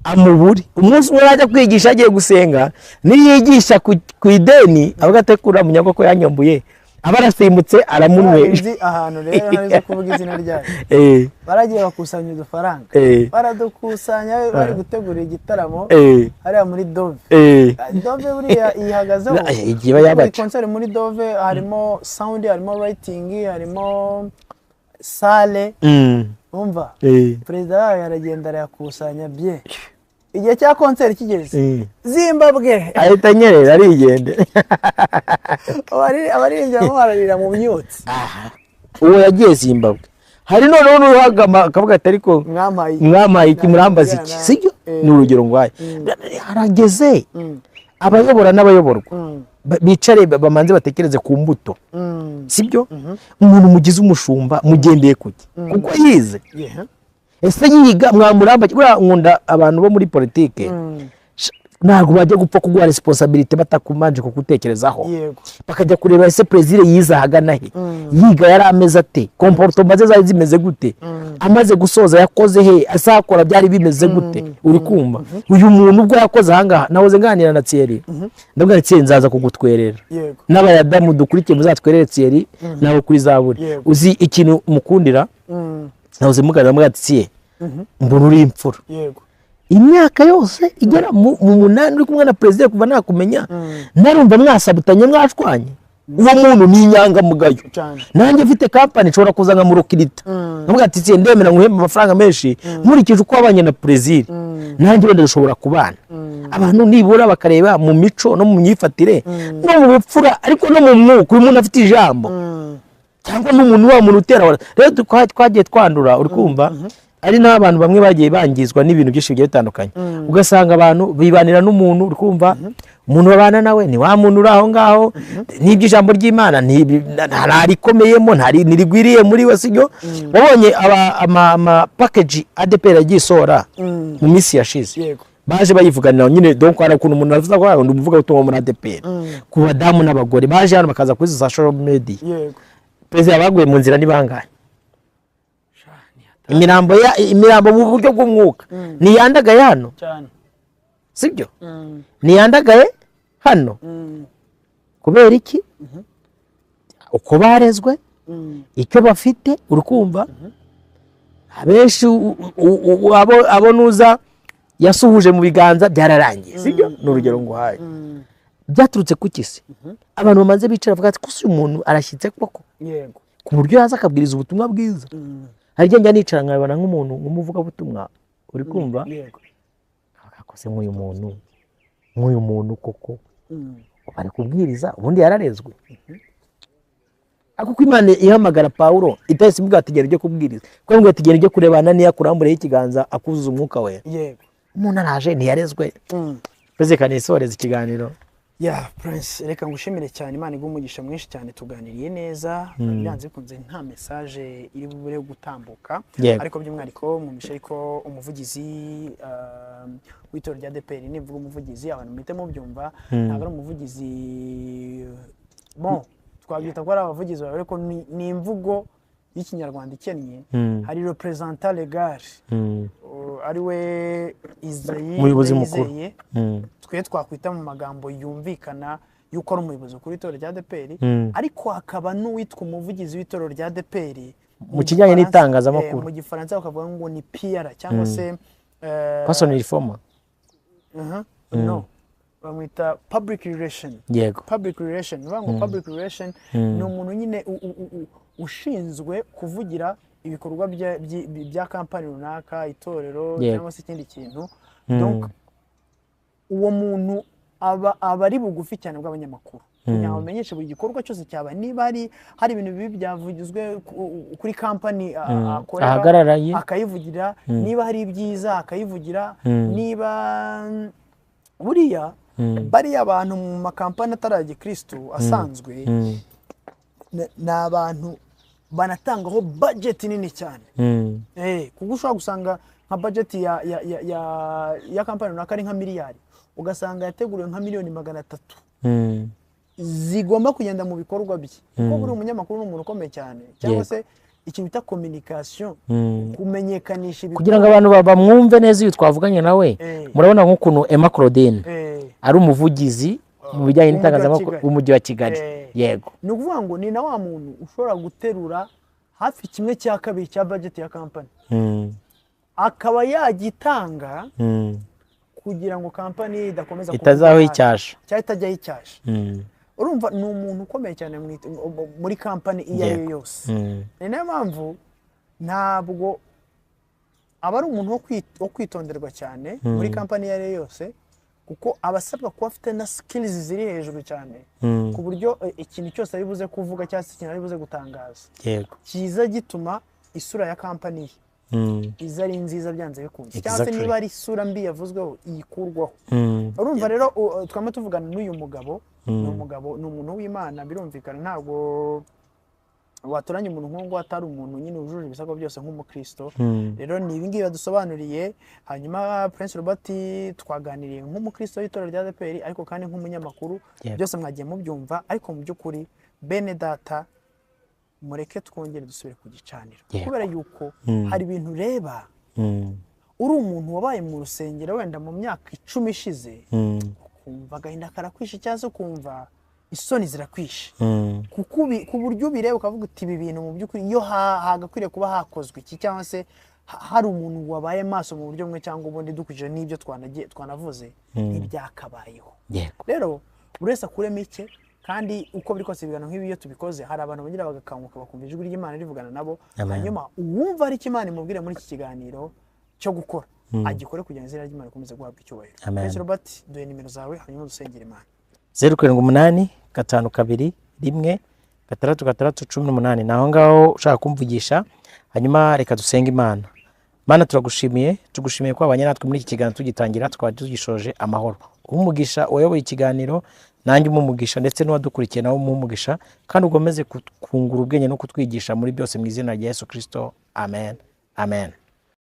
C: amuburi umunsi umwe ajya kwigisha agiye gusenga niyigisha ku ideni avuga ate kura munyago ko yanyombuye abarasimbutse aramunweje
A: ahantu rero narizo kuvuga izina ryayo baragiye bakusanya udufaranga baradukusanya bari gutegura igitaramo hariya muri Dove Dove buriya ihagazeho
C: igiba yabaca
A: concert muri Dove harimo sound harimo lighting harimo sale umva perezida yaragenda arakusanya bye igihe cya concert kigeze Zimbabwe
C: ahita nyerera arigende
A: abaririmbyi bararira mu myotsi
C: uwo yagiye Zimbabwe hari noneho n'uhagama akavuga ati ariko mwamaye iki murambaza iki sibyo ni urugero ngwaye harageze abayobora n'abayoborwa bicare bamanze batekereze ku mbuto sibyo umuntu mugize umushumba mugendeye kuki kuko yize ese yiga mwamuramba bura nkunda abantu bo muri politike ntabwo bajya gupfa kuguha responsibility batakumanje kugutekerezaho bakajya kureba ese president yiza hagana he yiga yari ameze ate comportement ze zari zimeze gute amaze gusoza yakoze he asakora byari bimeze gute uri kumva uyu muntu ubwo yakoze ahangaha nahoze nganira na Thierry ndabwira Thierry nzaza kugutwerera n'abayadamu dukurikiye muzatwerere Thierry naho kuri zaburi uzi ikintu mukundira nahoze mugana mwatiye mbona uri imfura imyaka yose igera mu munani uri kumwe na president kuva nakumenya narumva mwasabutanye mwashwanye uwo muntu ni inyangamugayo nanjye mfite company nshobora kuza nkamurukirita nkavuga ati Thierry ndemera nguhemba amafaranga menshi nkurikije uko wabanye na president nanjye wenda dushobora kubana abantu nibura bakareba mu mico no mu myifatire no mu bupfura ariko no mu mwuka umuntu afite ijambo cyangwa n'umuntu wa muntu utera rero twagiye twandura uri kumva ari n'abantu bamwe bagiye bangizwa n'ibintu byinshi bigiye bitandukanye ugasanga abantu bibanira n'umuntu uri kumva umuntu babana nawe ni wa muntu uri aho ngaho n'iby'ijambo ry'Imana ntarikomeyemo ntirigwiriye muri we sibyo wabonye ama package ADPR yagisora mu minsi yashize baje bayivuganira nyine donc ara kuntu umuntu avuga ko ndi umuvuga utumwa muri ADPR ku badamu n'abagore baje hano bakaza kuri social media president baguye mu nzira nibangaye imirambo mu buryo bw'umwuka niyandagaye hano cyane sibyo niyandagaye hano kubera iki uko barezwe icyo bafite urukumva abenshi abo nuza yasuhuje mu biganza byararangiye sibyo n'urugero nguhaye byaturutse ku kisi abantu bamaze bicara bavuga ati kusi umuntu arashyitse koko yego ku buryo yaza akabwiriza ubutumwa bwiza hari njya nicara nkabana nk'umuntu umuvuga butumwa uri kumva akakose nk'uyu muntu koko bari kubwiriza ubundi yararezwe akuko Imana ihamagara Paulo itahise ivuga ati genda ryo kubwiriza kuko ngo ati genda ryo kurebana niya kurambure y'ikiganza akuzuza umwuka we yego umuntu araje ntiyarezwe peze kanisoreza ikiganiro
A: Prince reka ngushimire cyane Imana igumugisha mwinshi cyane tuganiriye neza byanze bikunze nta message iri bubure gutambuka ariko by'umwariko mu mishe ariko umuvugizi w'itoro rya ADPR nivuga umuvugizi abantu mwite mu byumva ntabwo ari umuvugizi bon twabyita ko ari abavugizi ariko ni imvugo y'ikinyarwanda ikennye hari representant legal ari we Isayi
C: umuyobozi mukuru
A: twe twakwita mu magambo yumvikana yuko ari umuyobozi kuri itorero rya ADEPR ariko hakaba n'uwitwa umuvugizi w'itorero rya ADEPR
C: mu kijyanye n'itangazamakuru
A: mu gifaransa bakavuga ngo ni PR cyangwa se
C: personal reformer
A: no bamwita public relation
C: yego
A: public relation ngo public relation ni umuntu nyine ushinzwe kuvugira ibikorwa bya kampani runaka itorero cyangwa se ikindi kintu donc uwo muntu aba ari bugufi cyane bw'abanyamakuru kugira ngo bamenyeshe buri gikorwa cyose cyaba niba hari ibintu bibi byavugizwe kuri kampani akorera akayivugira niba hari ibyiza akayivugira niba buriya bariya abantu mu makampani atari Kristo asanzwe ni abantu banatangaho budget nini cyane kuko ushobora gusanga nka budget ya kampani runaka ari nka miliyari ugasanga yateguriwe nka miliyoni 300 zigomba kugenda mu bikorwa bye kuko buri umunyamakuru n'umuntu ukomeye cyane cyangwa se ikintu bita communication kumenyekanisha
C: kugira ngo abantu bamwumve neza iyo twavuganye nawe murabona nk'ukuntu Emma Claudine ari umuvugizi mu bijyanye n'itangazamakuru umujyi wa Kigali yego
A: ni ukuvuga ngo ni na wa muntu ushobora guterura hafi 1/2 cya budget ya kampani akaba yagitanga kugira ngo kampani idakomeza
C: itazaho icyasha
A: cyangwa itajyaho icyasha urumva ni umuntu ukomeye cyane muri kampani iyo ari yo yose ni nayo mpamvu ntabwo aba ari umuntu wo kwitonderwa cyane muri kampani iyo ari yo yose kuko abasabwa kuba afite na skills ziri hejuru cyane ku buryo ikintu cyose ari buze kuvuga cyangwa se ikintu ari buze gutangaza kiza gituma isura ya kampani iza ari nziza byanze bikunze cyangwa se niba ari isura mbi yavuzweho iyikurwaho urumva rero twama tuvugana n'uyu mugabo ni umuntu w'Imana birumvikana ntabwo waturanye umuntu nk'uwo atari umuntu nyine ujuje ibisabwa byose nk'umukristo rero ni ibingibi badusobanuriye hanyuma Prince Robert twaganiriye nk'umukristo w'itorero rya ADEPR ariko kandi nk'umunyamakuru byose mwagiye mubyumva ariko mu by'ukuri bene data mureke twongere dusubire ku gicaniro kubera yuko hari ibintu ureba uri umuntu wabaye mu rusengero wenda mu myaka 10 ishize kumva gahinda karakwishe cyangwa kumva isoni zirakwishe ku buryo bireba ukavuga uti ibi bintu mu by'ukuri iyo hagakwiriye kuba hakozwe iki cyangwa se hari umuntu wabaye maso mu buryo bumwe cyangwa ubundi dukurikije n'ibyo twanavuze n'ibyakabayeho rero buri wese akuremo icye kandi uko biri kose ibiganiro nk'ibi iyo tubikoze hari abantu bagira bagakanguka bakumva ijwi ry'Imana rivugana nabo hanyuma uwumva ari Imana imubwire muri iki kiganiro cyo gukora agikore kugira ngo izina ry'Imana rikomeze guhabwa icyubahiro. Prince Robert duhe nimero zawe hanyuma dusengere Imana. 0785516618 naho ngaho ushaka kumvugisha hanyuma reka dusenge Imana. Mana tugushimiye ko abanye natwe muri iki kiganiro tugitangira twaba tugishoje amahoro. Umugisha wayoboye ikiganiro nanjye umumugisha ndetse n'uwadukurikiye nawe umumugisha kandi ugomeze kungura ubwenge no kutwigisha muri byose mu izina rya Yesu Kristo. Amen. Amen.